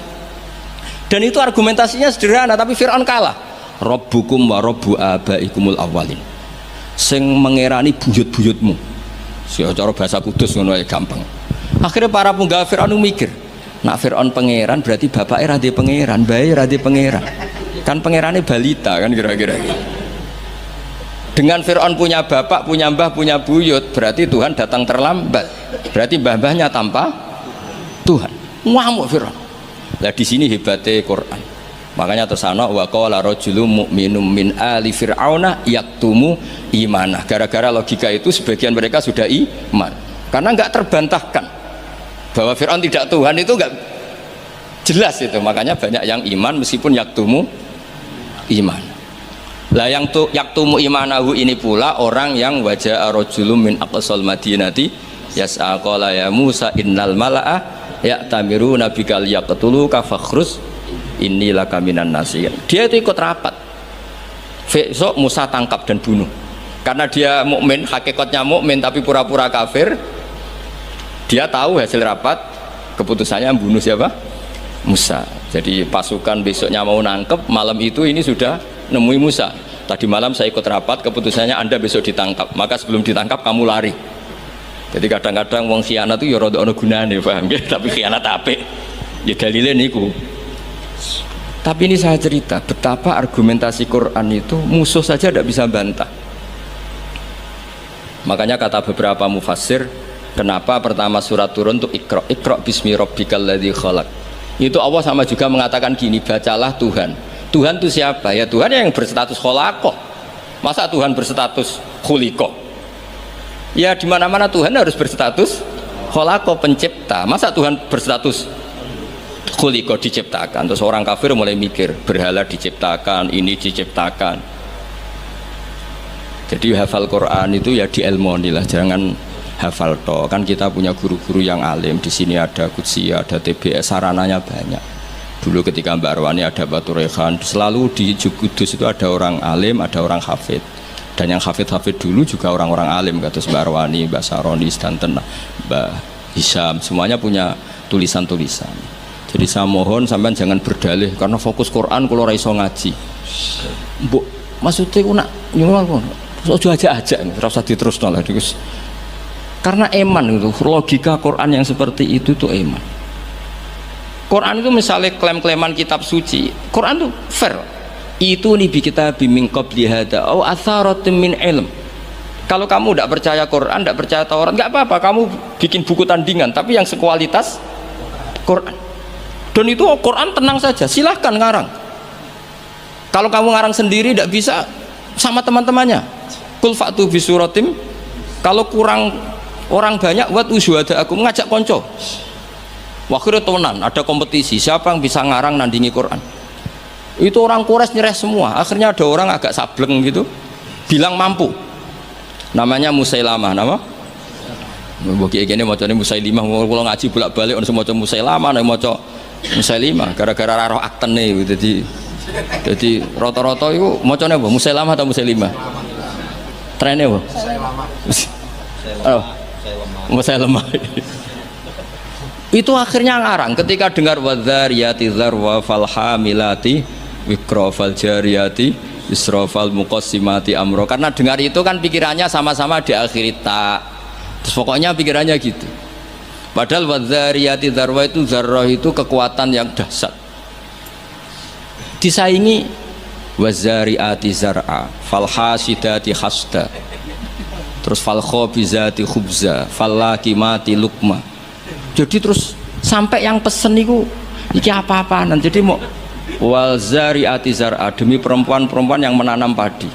Dan itu argumentasinya sederhana tapi Fir'aun kalah. Rabbukum wa rabbu abaikumul awwalin. Sing mengerani buyut-buyutmu. Cara bahasa kudus ngono gampang. Akhirnya para penggawa Fir'aun mikir, nak Fir'aun pangeran berarti bapaknya radhi pangeran, bayi radhi pangeran. Kan pangerannya balita kan kira-kira. Dengan Fir'aun punya bapak, punya mbah, punya buyut, berarti Tuhan datang terlambat. Berarti mbah-mbahnya tanpa Tuhan. Ngamuk Fir'aun. Nah di sini hebatnya Quran. Makanya tersana wa qala rajulun mu'minun min ali fir'auna yaktumu imanah. Gara-gara logika itu sebagian mereka sudah iman. Karena enggak terbantahkan bahwa Fir'aun tidak Tuhan itu enggak jelas itu. Makanya banyak yang iman meskipun yaktumu iman. Lah yang yaktumu imanahu ini pula orang yang wajah rajulun min aqsal madinati yas'a qala ya Musa innal mala'a ya'tamiruna bikal yaqtuluka fakhrus inilah kaminan nasihin. Dia itu ikut rapat. Besok Musa tangkap dan bunuh. Karena dia mukmin, hakikatnya mukmin tapi pura-pura kafir. Dia tahu hasil rapat, keputusannya bunuh siapa? Musa. Jadi pasukan besoknya mau nangkep, malam itu ini sudah nemui Musa. Tadi malam saya ikut rapat, keputusannya Anda besok ditangkap. Maka sebelum ditangkap kamu lari. Jadi kadang-kadang wong khianat itu ya rada ana gunane, paham nggih? Tapi khianat apik. Ya dalile niku. Tapi ini saya cerita betapa argumentasi Quran itu musuh saja tidak bisa bantah. Makanya kata beberapa mufassir, kenapa pertama surat turun untuk Iqra bismi rabbikal ladzi khalaq. Itu Allah sama juga mengatakan gini, bacalah Tuhan. Tuhan itu siapa? Ya Tuhan yang berstatus khalaqah. Masa Tuhan berstatus khuliqah? Ya di mana-mana Tuhan harus berstatus khalaqah, pencipta. Masa Tuhan berstatus khuliqah, diciptakan? Terus orang kafir mulai mikir berhala diciptakan, ini diciptakan. Jadi hafal Quran itu ya dielmoni lah, jangan hafal toh. Kan kita punya guru-guru yang alim. Di sini ada Qudsi, ada TBS, sarananya banyak. Dulu ketika Mbak Arwani ada Batu Rehan, selalu di Kudus itu ada orang alim, ada orang hafid. Dan yang hafid-hafid dulu juga orang-orang alim, kata Mbak Arwani, Mbak Saroni, Stanten, Mbak Hisham, semuanya punya tulisan-tulisan. Jadi saya mohon sampean jangan berdalih karena fokus Quran kalau ora iso ngaji. Mbok maksudnya ku nak nyuwun aja aja ora usah diterusno lah. Karena eman itu logika Quran yang seperti itu tuh eman. Quran itu misalnya klaim-klaiman kitab suci. Quran itu fair. Itu nih bi kita min qabli hada au atharatin min ilm. Kalau kamu tidak percaya Quran, tidak percaya Taurat, nggak apa-apa, kamu bikin buku tandingan tapi yang sekualitas Quran. Dan itu Quran tenang saja, silahkan ngarang. Kalau kamu ngarang sendiri tidak bisa, sama teman-temannya. Kul fa'tu bisuratim. Kalau kurang orang banyak, buat usyuhada aku ngajak konco. Wakhirnya tenan, ada kompetisi. Siapa yang bisa ngarang nandingi Quran? Itu orang Quraisy nyerah semua. Akhirnya ada orang agak sableng gitu, bilang mampu. Namanya Musailamah, nama? Bagi ini macamnya Musailimah. Kalau ngaji bolak-balik, orang semua Musailamah, orang macam Musailimah gara-gara roh akten nih, jadi rata-rata itu macamnya apa? Musailamah atau Musailimah? Trennya apa? Musailamah. Itu akhirnya ngarang ketika dengar wadzariyati dzarwa fal hamilati wikra fal jariyati isra fal muqassimati amro. Karena dengar itu kan pikirannya sama-sama diakhiri ta. Terus pokoknya pikirannya gitu. Padahal wadzariyati dzarwa itu zarrah itu kekuatan yang dahsyat. Disaingi wazariati zar'a, fal hasidati hasda. Terus fal khabizati khubza, fal lakimati lukma. Jadi terus sampai yang pesen itu iki apa-apaan. Jadi mau wal zariati zar'a, demi perempuan-perempuan yang menanam padi.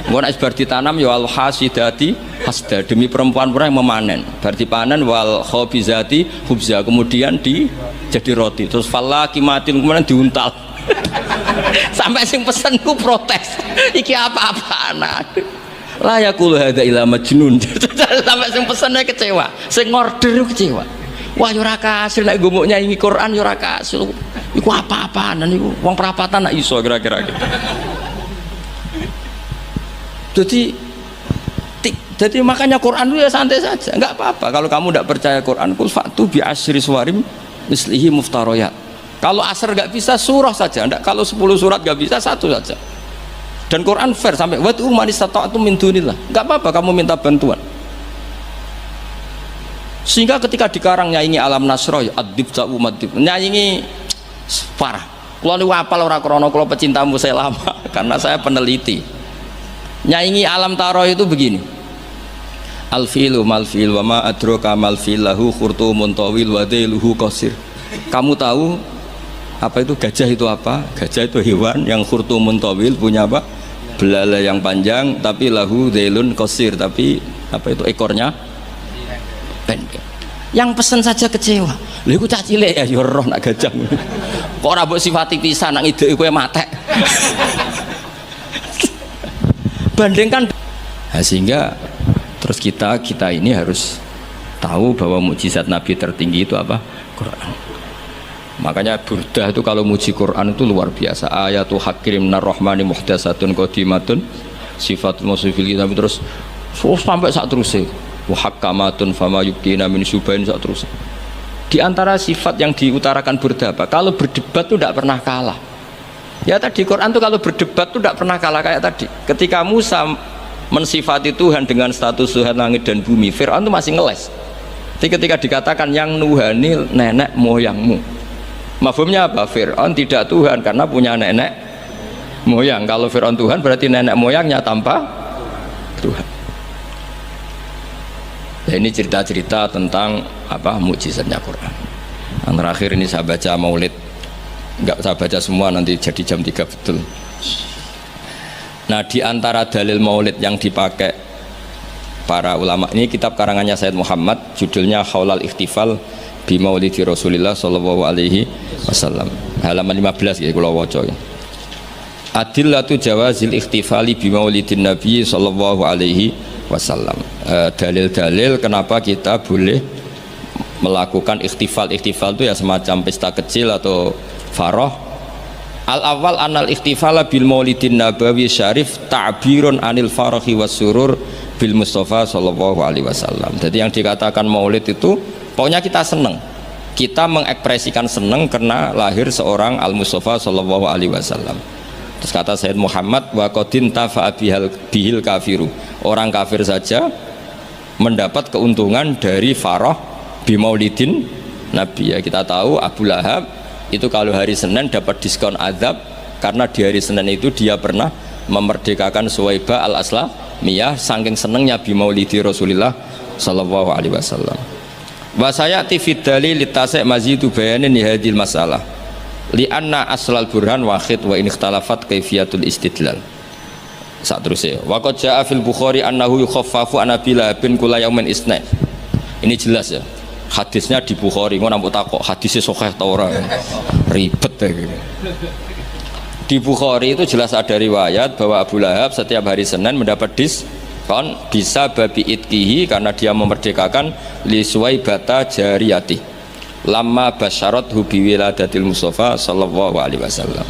Engko nek bar ditanam ya al hasidati hasda, demi perempuan-perempuan yang memanen. Bar dipanen wal khabizati khubza, kemudian jadi roti. Terus fallaki mati kemudian diuntal. Sampai sing pesen ku protes. Iki apa-apaan. La yaqulu hadza ila majnun. Sampai sing pesennya kecewa, sing order kecewa. Wah yo ora kasil nek gumuk nyanyi Quran yo ora kasil. Iku apa-apaan niku wong perapatan nak iso kira-kira gitu. Jadi makanya Quran itu ya santai saja, enggak apa-apa. Kalau kamu tidak percaya Quran, kul fa'tu bi asyri suwarim mislihi muftariyat. Kalau asar enggak bisa surah saja, enggak. Kalau 10 surat enggak bisa, satu saja. Dan Quran fair sampai watu man istata'tum min dunillah. Enggak apa-apa kamu minta bantuan. Sehingga ketika dikarang nyanyi alam nasroh adib ja'u madib nyanyi parah. Kalau niku apal ora krana kula pecinta musik lama karena saya peneliti. Nyanyi alam taroh itu begini. Al-filu mal-fil wa ma adraka mal-fil lahu khurtumun tawil wa dailuhu qasir. Kamu tahu apa itu gajah itu apa? Gajah itu hewan yang khurtumun tawil, punya apa? Belalai yang panjang, tapi lahu dailun qasir, tapi apa itu ekornya pendek. Yang pesen saja kecewa. Lha iku cah cilik ya roh nak gajah. Kok ora mbok sifati pisan nak ngideki kowe matek. Bandingkan. Nah, sehingga terus kita ini harus tahu bahwa mukjizat Nabi tertinggi itu apa? Quran. Makanya Burdah itu kalau muji Quran itu luar biasa. Ayatul hakim minar rahmani muhdatsatun qadimatun sifatul musifil kitab terus sampai sak terusé. Wa hakamatun fama yukina min subain sak terusé. Di antara sifat yang diutarakan Burdah apa? Kalau berdebat itu tidak pernah kalah. Ya tadi Quran itu kalau berdebat itu tidak pernah kalah kayak tadi. Ketika Musa mensifati Tuhan dengan status Tuhan langit dan bumi, Fir'aun itu masih ngeles. Jadi ketika dikatakan yang nuhani nenek moyangmu, mafhumnya apa? Fir'aun tidak Tuhan karena punya nenek moyang. Kalau Fir'aun Tuhan berarti nenek moyangnya tanpa Tuhan. Ya, ini cerita-cerita tentang apa mukjizatnya Quran. Yang terakhir ini saya baca maulid, enggak saya baca semua nanti jadi jam 3 betul. Nah, di antara dalil maulid yang dipakai para ulama, ini kitab karangannya Sayyid Muhammad, judulnya Haulal Ikhtifal bi Maulidi Rasulillah sallallahu alaihi wasallam. Halaman 15 ya kula waca. Adillatu jawazil ikhtifali bi Maulidin Nabi sallallahu alaihi wasallam. Dalil-dalil kenapa kita boleh melakukan ikhtifal. Ikhtifal itu ya semacam pesta kecil atau faroh. Al-awwal anal ikhtifala bil maulidin nabawi syarif ta'birun anil farahi was surur bil Mustafa sallallahu alaihi wasallam. Jadi yang dikatakan maulid itu pokoknya kita senang, kita mengekspresikan senang karena lahir seorang al-Mustafa sallallahu alaihi wasallam. Terus kata Sayyid Muhammad wa qadin tafa'a bihil kafiru, orang kafir saja mendapat keuntungan dari farah bi maulidin Nabi. Ya kita tahu Abu Lahab itu kalau hari Senin dapat diskon azab karena di hari Senin itu dia pernah memerdekakan Suwaibah al-Aslamiyah saking senengnya bi maulidi Rasulillah sallallahu alaihi wasallam. Wa sayati fid dalil litasai mazidu bayanin hadhil masalah li anna aslal burhan wahid wa in ikhtalafat kaifiyatul istidlal. Saat terusnya wa qad jaa fil Bukhari annahu yukhaffafu an Abila bin kula yaumin isna. Ini jelas ya. Hadisnya di Bukhari, ngono mbok takok hadisnya sahih ta ora. Ribet ya gitu. Di Bukhari itu jelas ada riwayat bahwa Abu Lahab setiap hari Senin mendapat diskon bisa babi itkihi karena dia memerdekakan li Suwaibata jariyati lama basyarat hubi wiladatil Mustafa sallallahu alaihi wasallam.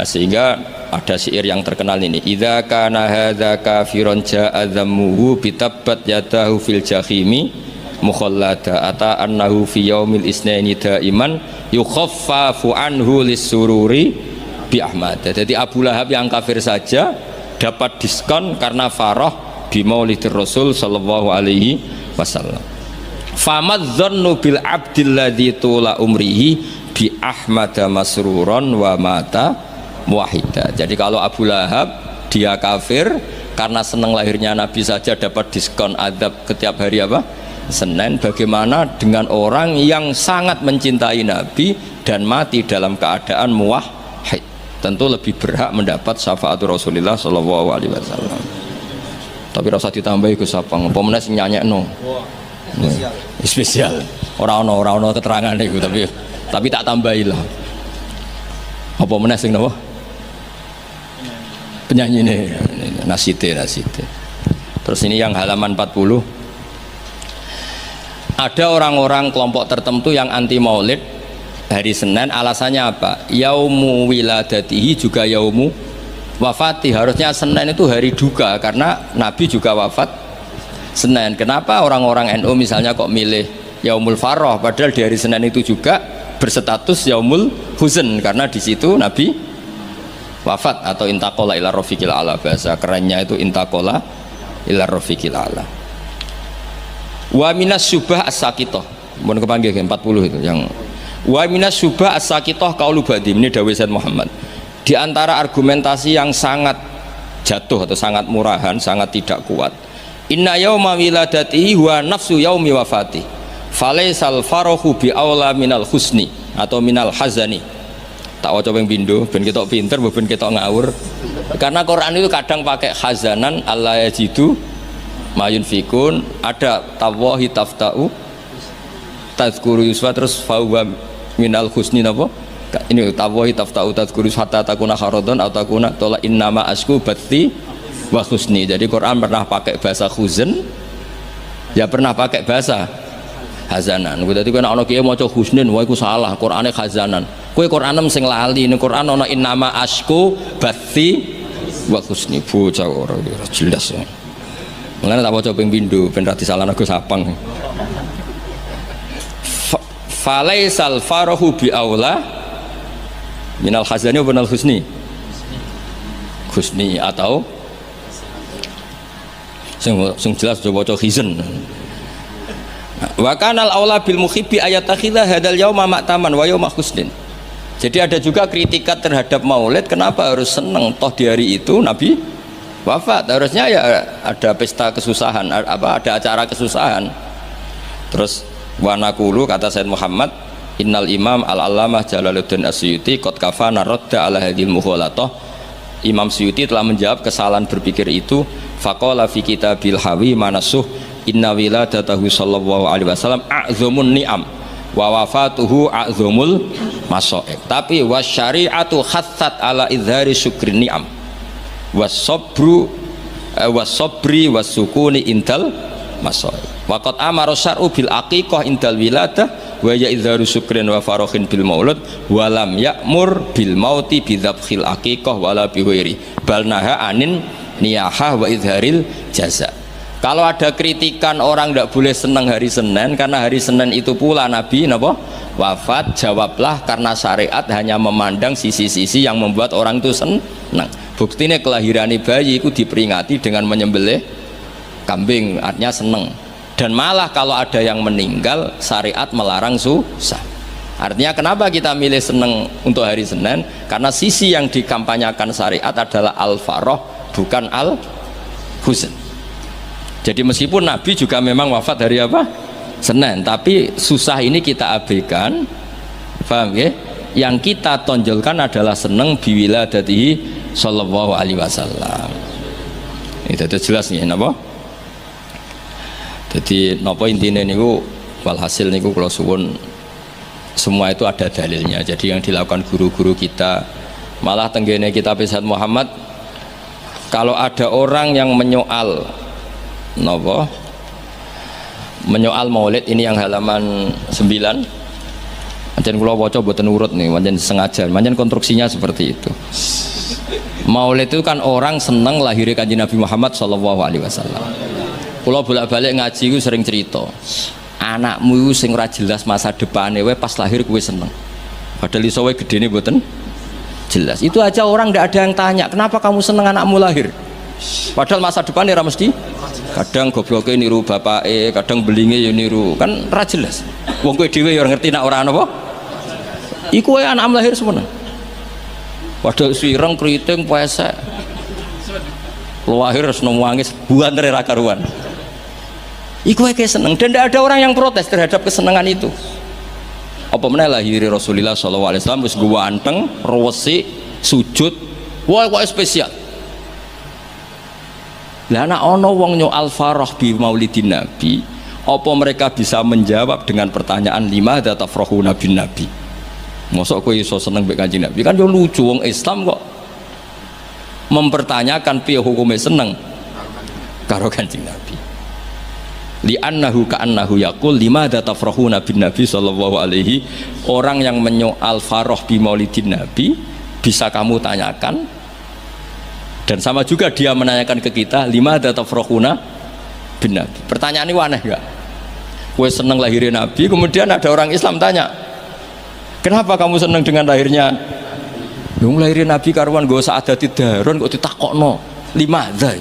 Sehingga ada syair yang terkenal ini, idza kana hadza kafiron ja'a dhammuhu bitabbat yadahu fil jahimi mukhallada ata annahu fi yaumil isnaini daiman yukhaffafu anhu lisururi bi Ahmad. Jadi Abu Lahab yang kafir saja dapat diskon karena farah bi maulidir Rasul sallallahu alaihi wasallam. Famadzannu bil abdil ladzi tula umrihi bi Ahmad masruron wa mata muwahhida. Jadi kalau Abu Lahab dia kafir karena senang lahirnya Nabi saja dapat diskon azab setiap hari apa? Senin, bagaimana dengan orang yang sangat mencintai Nabi dan mati dalam keadaan muwahhid? Tentu lebih berhak mendapat syafaat Rasulullah sallallahu alaihi wasallam. Tapi rasa ditambahi Gus Sapang, apa meneh sing nyanyekno. Spesial. Ora ono keterangan iku tapi tak tambahilah. Apa meneh sing napa? Penyanyi ini. nasite. Terus ini yang halaman 40. Ada orang-orang kelompok tertentu yang anti maulid hari Senin, alasannya apa? Yaumu wiladatihi juga yaumu wafati. Harusnya Senin itu hari duka karena Nabi juga wafat Senin. Kenapa orang-orang NU misalnya kok milih yaumul farah padahal di hari Senin itu juga berstatus yaumul huzn karena di situ Nabi wafat atau intaqala ila rafiqil ala, bahasa kerennya itu intaqala ila rafiqil ala. Wa minas syubah as-saqithah. Mun kepanggih 40 itu yang wa minas syubah as-saqithah qaulu ba'di, ini dawuh Said Muhammad. Di antara argumentasi yang sangat jatuh atau sangat murahan, sangat tidak kuat. Inna yauma wiladatihi wa nafsu yaumi wafati. Falaisal farahu bi aula minal husni atau minal hazani. Tak waca ping pindho ben ketok pinter ben ketok ngawur. Karena Quran itu kadang pakai hazanan alla yajidu mayun fikun, ada tawahi taftau tazkuru yusfa, terus fawa minal husni napa? Ini tawahi taftau tazkuru hatta takuna kharadon atau takuna tola innama asku batti wa husni. Jadi Quran pernah pakai bahasa huzn, ya pernah pakai bahasa hazanan. Dadi kowe nek ana kiye maca husnin, wah iku salah, Qurane hazanan. Kowe Quranem sing lali, ning Quran ana innama asku batti wa husni. Bocah ora jelas. Mulane tak waca ping pindho ben ra disalahno Gus Sapang. Falaisal farahu bi aula minal hazani wa minal husni. Husni atau sing jelas coba waca hizn. Wa kanal aula bil muhibbi ayatakhidha hadal yauma ma'taman wa yauma husnin. Jadi ada juga kritikat terhadap maulid, kenapa harus seneng toh di hari itu Nabi wafat, harusnya ya ada pesta kesusahan, ada acara kesusahan. Terus wanakulu kata Said Muhammad, innal imam al-allamah Jalaluddin Asyuti qad kafana radda ala hadhil mukhalatah. Imam Suyuti telah menjawab kesalahan berpikir itu. Faqala fi kitabil hawi manasuh inna wiladatahu sallallahu alaihi wasallam a'dzamun ni'am wa wafatuhu a'dzamul masaib. Tapi wasyari'atu khassat ala izhari syukri ni'am wasabru wasabri wasukuni indal masaib. Waqad amara syar'u bil aqiqah indal wiladah wa ya izharu syukrin wa farahin bil maulud wa lam ya'mur bil mauti bi dzabhil aqiqah wala bi ghairi bal naha anin niyahah wa izharil jaza. Kalau ada kritikan orang tidak boleh senang hari Senin karena hari Senin itu pula Nabi wafat, jawablah karena syariat hanya memandang sisi-sisi yang membuat orang itu senang. Buktinya kelahiran bayi itu diperingati dengan menyembelih kambing, artinya senang. Dan malah kalau ada yang meninggal, syariat melarang susah. Artinya kenapa kita milih senang untuk hari Senin? Karena sisi yang dikampanyakan syariat adalah al-farah, bukan al-huzn. Jadi meskipun Nabi juga memang wafat hari apa? Senin, tapi susah ini kita abaikan. Paham ya? Yang kita tonjolkan adalah seneng biwiladatihi sallallahu alaihi wasallam. Itu jelas nih napa? Jadi napa intine niku walhasil niku kula suwun semua itu ada dalilnya. Jadi yang dilakukan guru-guru kita, malah tenggene kitab Said Muhammad, kalau ada orang yang menyoal menyoal maulid, ini yang halaman 9. Pancen kula waca mboten urut nih, pancen sengaja, pancen konstruksinya seperti itu. Maulid itu kan orang seneng lahirnya Kanjeng Nabi Muhammad sallallahu alaihi wasallam. Kula bolak-balik ngaji ku sering cerita, anakmu iku sing ora jelas masa depane wae pas lahir kowe seneng. Padahal iso wae gedene mboten jelas. Itu aja orang ndak ada yang tanya, "Kenapa kamu seneng anakmu lahir?" Padahal masa depannya ora mesti. Kadang gobloknya niru bapake, kadang belinge ya niru, kan ora jelas. Wong kowe dhewe ya ngerti nek ora apa. Iku wae anak lahir semua. Padahal sireng kriting pesek. Lahir wis nangis buantere ra karuan. Iku wae seneng dan tidak ada orang yang protes terhadap kesenangan itu. Apa meneh lahir Rasulullah sallallahu alaihi wasallam wis nggo anteng, resik, sujud. Wah kok spesial. Lah ana ana wong nyoal farah bi maulidin nabi, apa mereka bisa menjawab dengan pertanyaan lima tafrahu nabi Mosok kowe iso seneng mbek Kanjeng Nabi? Kan yo lucu, wong Islam kok mempertanyakan piye hukume seneng karo Kanjeng Nabi. Li'annahu ka'annahu yaqul limadza tafrahuna bin Nabi sallallahu alaihi, orang yang menyoal farah bi maulidin Nabi bisa kamu tanyakan, dan sama juga dia menanyakan ke kita limadza tafrahuna bin Nabi. Pertanyaan ini aneh enggak? Kowe seneng lahirnya Nabi, kemudian ada orang Islam tanya, kenapa kamu seneng dengan lahirnya? Yang lahirnya Nabi karuan gak usah ada tidaron kok ditakokno limadza.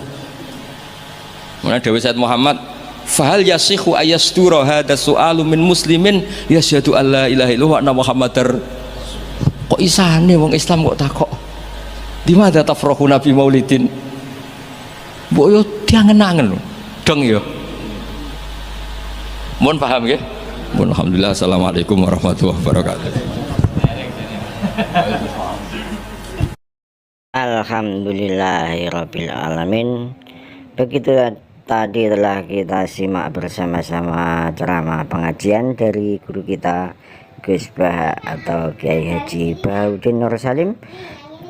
Mana Dewi Said Muhammad, fahal yasihu ayastura hadha su'alu min muslimin yasyhadu alla ilaha illallah wa anna muhammadar. Kok isane wong Islam kok takok limadza tafrahuna bi maulidin? Mbok yo diangen-angen lho dong yo. Mohon paham ya. Mohon alhamdulillah. Assalamualaikum warahmatullahi wabarakatuh. Alhamdulillahirabbil alamin. Begitu tadi telah kita simak bersama-sama ceramah pengajian dari guru kita Gus Bah atau Kiai Haji Bahaudin Nur Salim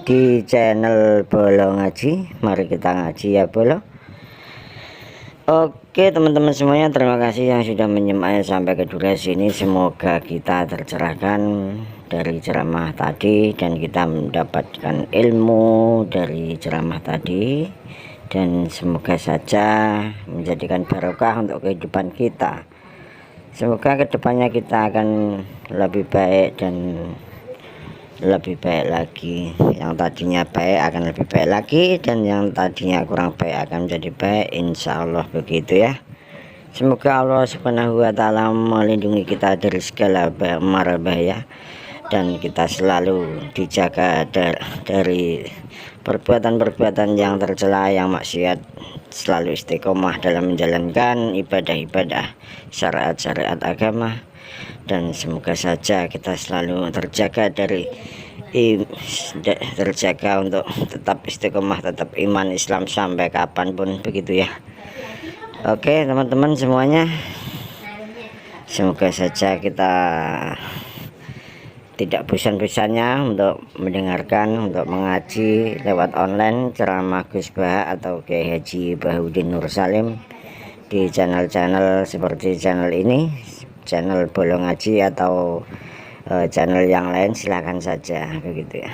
di channel Bolo Ngaji. Mari kita ngaji ya Bolo. Oke teman-teman semuanya, terima kasih yang sudah menyimak sampai ke durasi ini. Semoga kita tercerahkan dari ceramah tadi dan kita mendapatkan ilmu dari ceramah tadi, dan semoga saja menjadikan barokah untuk kehidupan kita. Semoga kedepannya kita akan lebih baik dan lebih baik lagi. Yang tadinya baik akan lebih baik lagi, dan yang tadinya kurang baik akan menjadi baik, insya Allah begitu ya. Semoga Allah Subhanahu wa Ta'ala melindungi kita dari segala mara bahaya, dan kita selalu dijaga dari perbuatan-perbuatan yang tercela, yang maksiat, selalu istiqomah dalam menjalankan ibadah-ibadah syariat-syariat agama. Dan semoga saja kita selalu terjaga untuk tetap istiqomah, tetap iman Islam sampai kapanpun begitu ya. Oke teman-teman semuanya, semoga saja kita tidak bosan-bosannya untuk mendengarkan, untuk mengaji lewat online ceramah Gus Bah atau Kiai Haji Bahaudin Nur Salim di channel-channel seperti channel ini, channel Bolo Ngaji atau channel yang lain, silahkan saja begitu ya.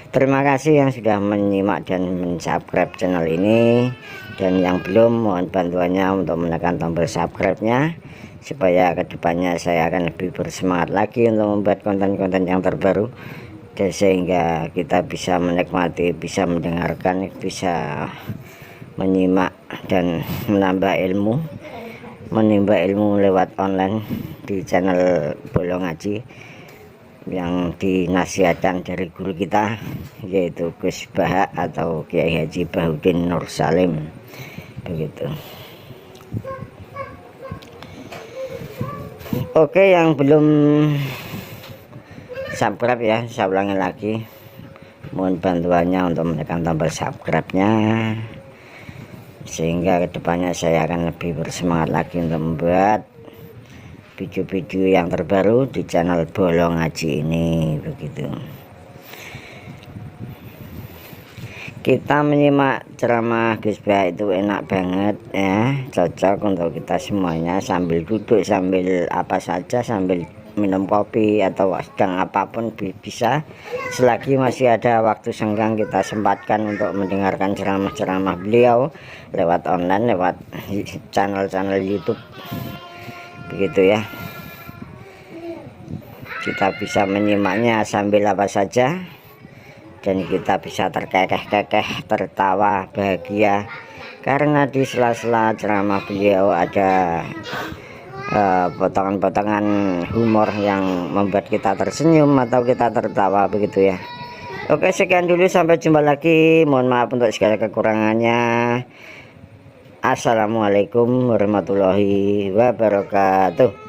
Terima kasih yang sudah menyimak dan mensubscribe channel ini, dan yang belum mohon bantuannya untuk menekan tombol subscribe-nya supaya kedepannya saya akan lebih bersemangat lagi untuk membuat konten-konten yang terbaru, dan sehingga kita bisa menikmati, bisa mendengarkan, bisa menyimak dan menambah ilmu, menimba ilmu lewat online di channel Bolo Ngaji yang dinasihatkan dari guru kita yaitu Gus Bah atau Kiai Haji Bahaudin Nur Salim begitu. Oke, yang belum subscribe ya, saya ulangi lagi, mohon bantuannya untuk menekan tombol subscribe-nya sehingga kedepannya saya akan lebih bersemangat lagi untuk membuat video-video yang terbaru di channel Bolo Ngaji ini begitu. Kita menyimak ceramah Gus Bah itu enak banget ya, cocok untuk kita semuanya sambil duduk, sambil apa saja, sambil minum kopi atau sedang apapun bisa, selagi masih ada waktu senggang kita sempatkan untuk mendengarkan ceramah-ceramah beliau lewat online, lewat channel-channel YouTube begitu ya. Kita bisa menyimaknya sambil apa saja, dan kita bisa terkekeh-kekeh, tertawa bahagia karena di sela-sela ceramah beliau ada potongan-potongan humor yang membuat kita tersenyum atau kita tertawa begitu ya. Oke, sekian dulu, sampai jumpa lagi, mohon maaf untuk segala kekurangannya. Assalamualaikum warahmatullahi wabarakatuh.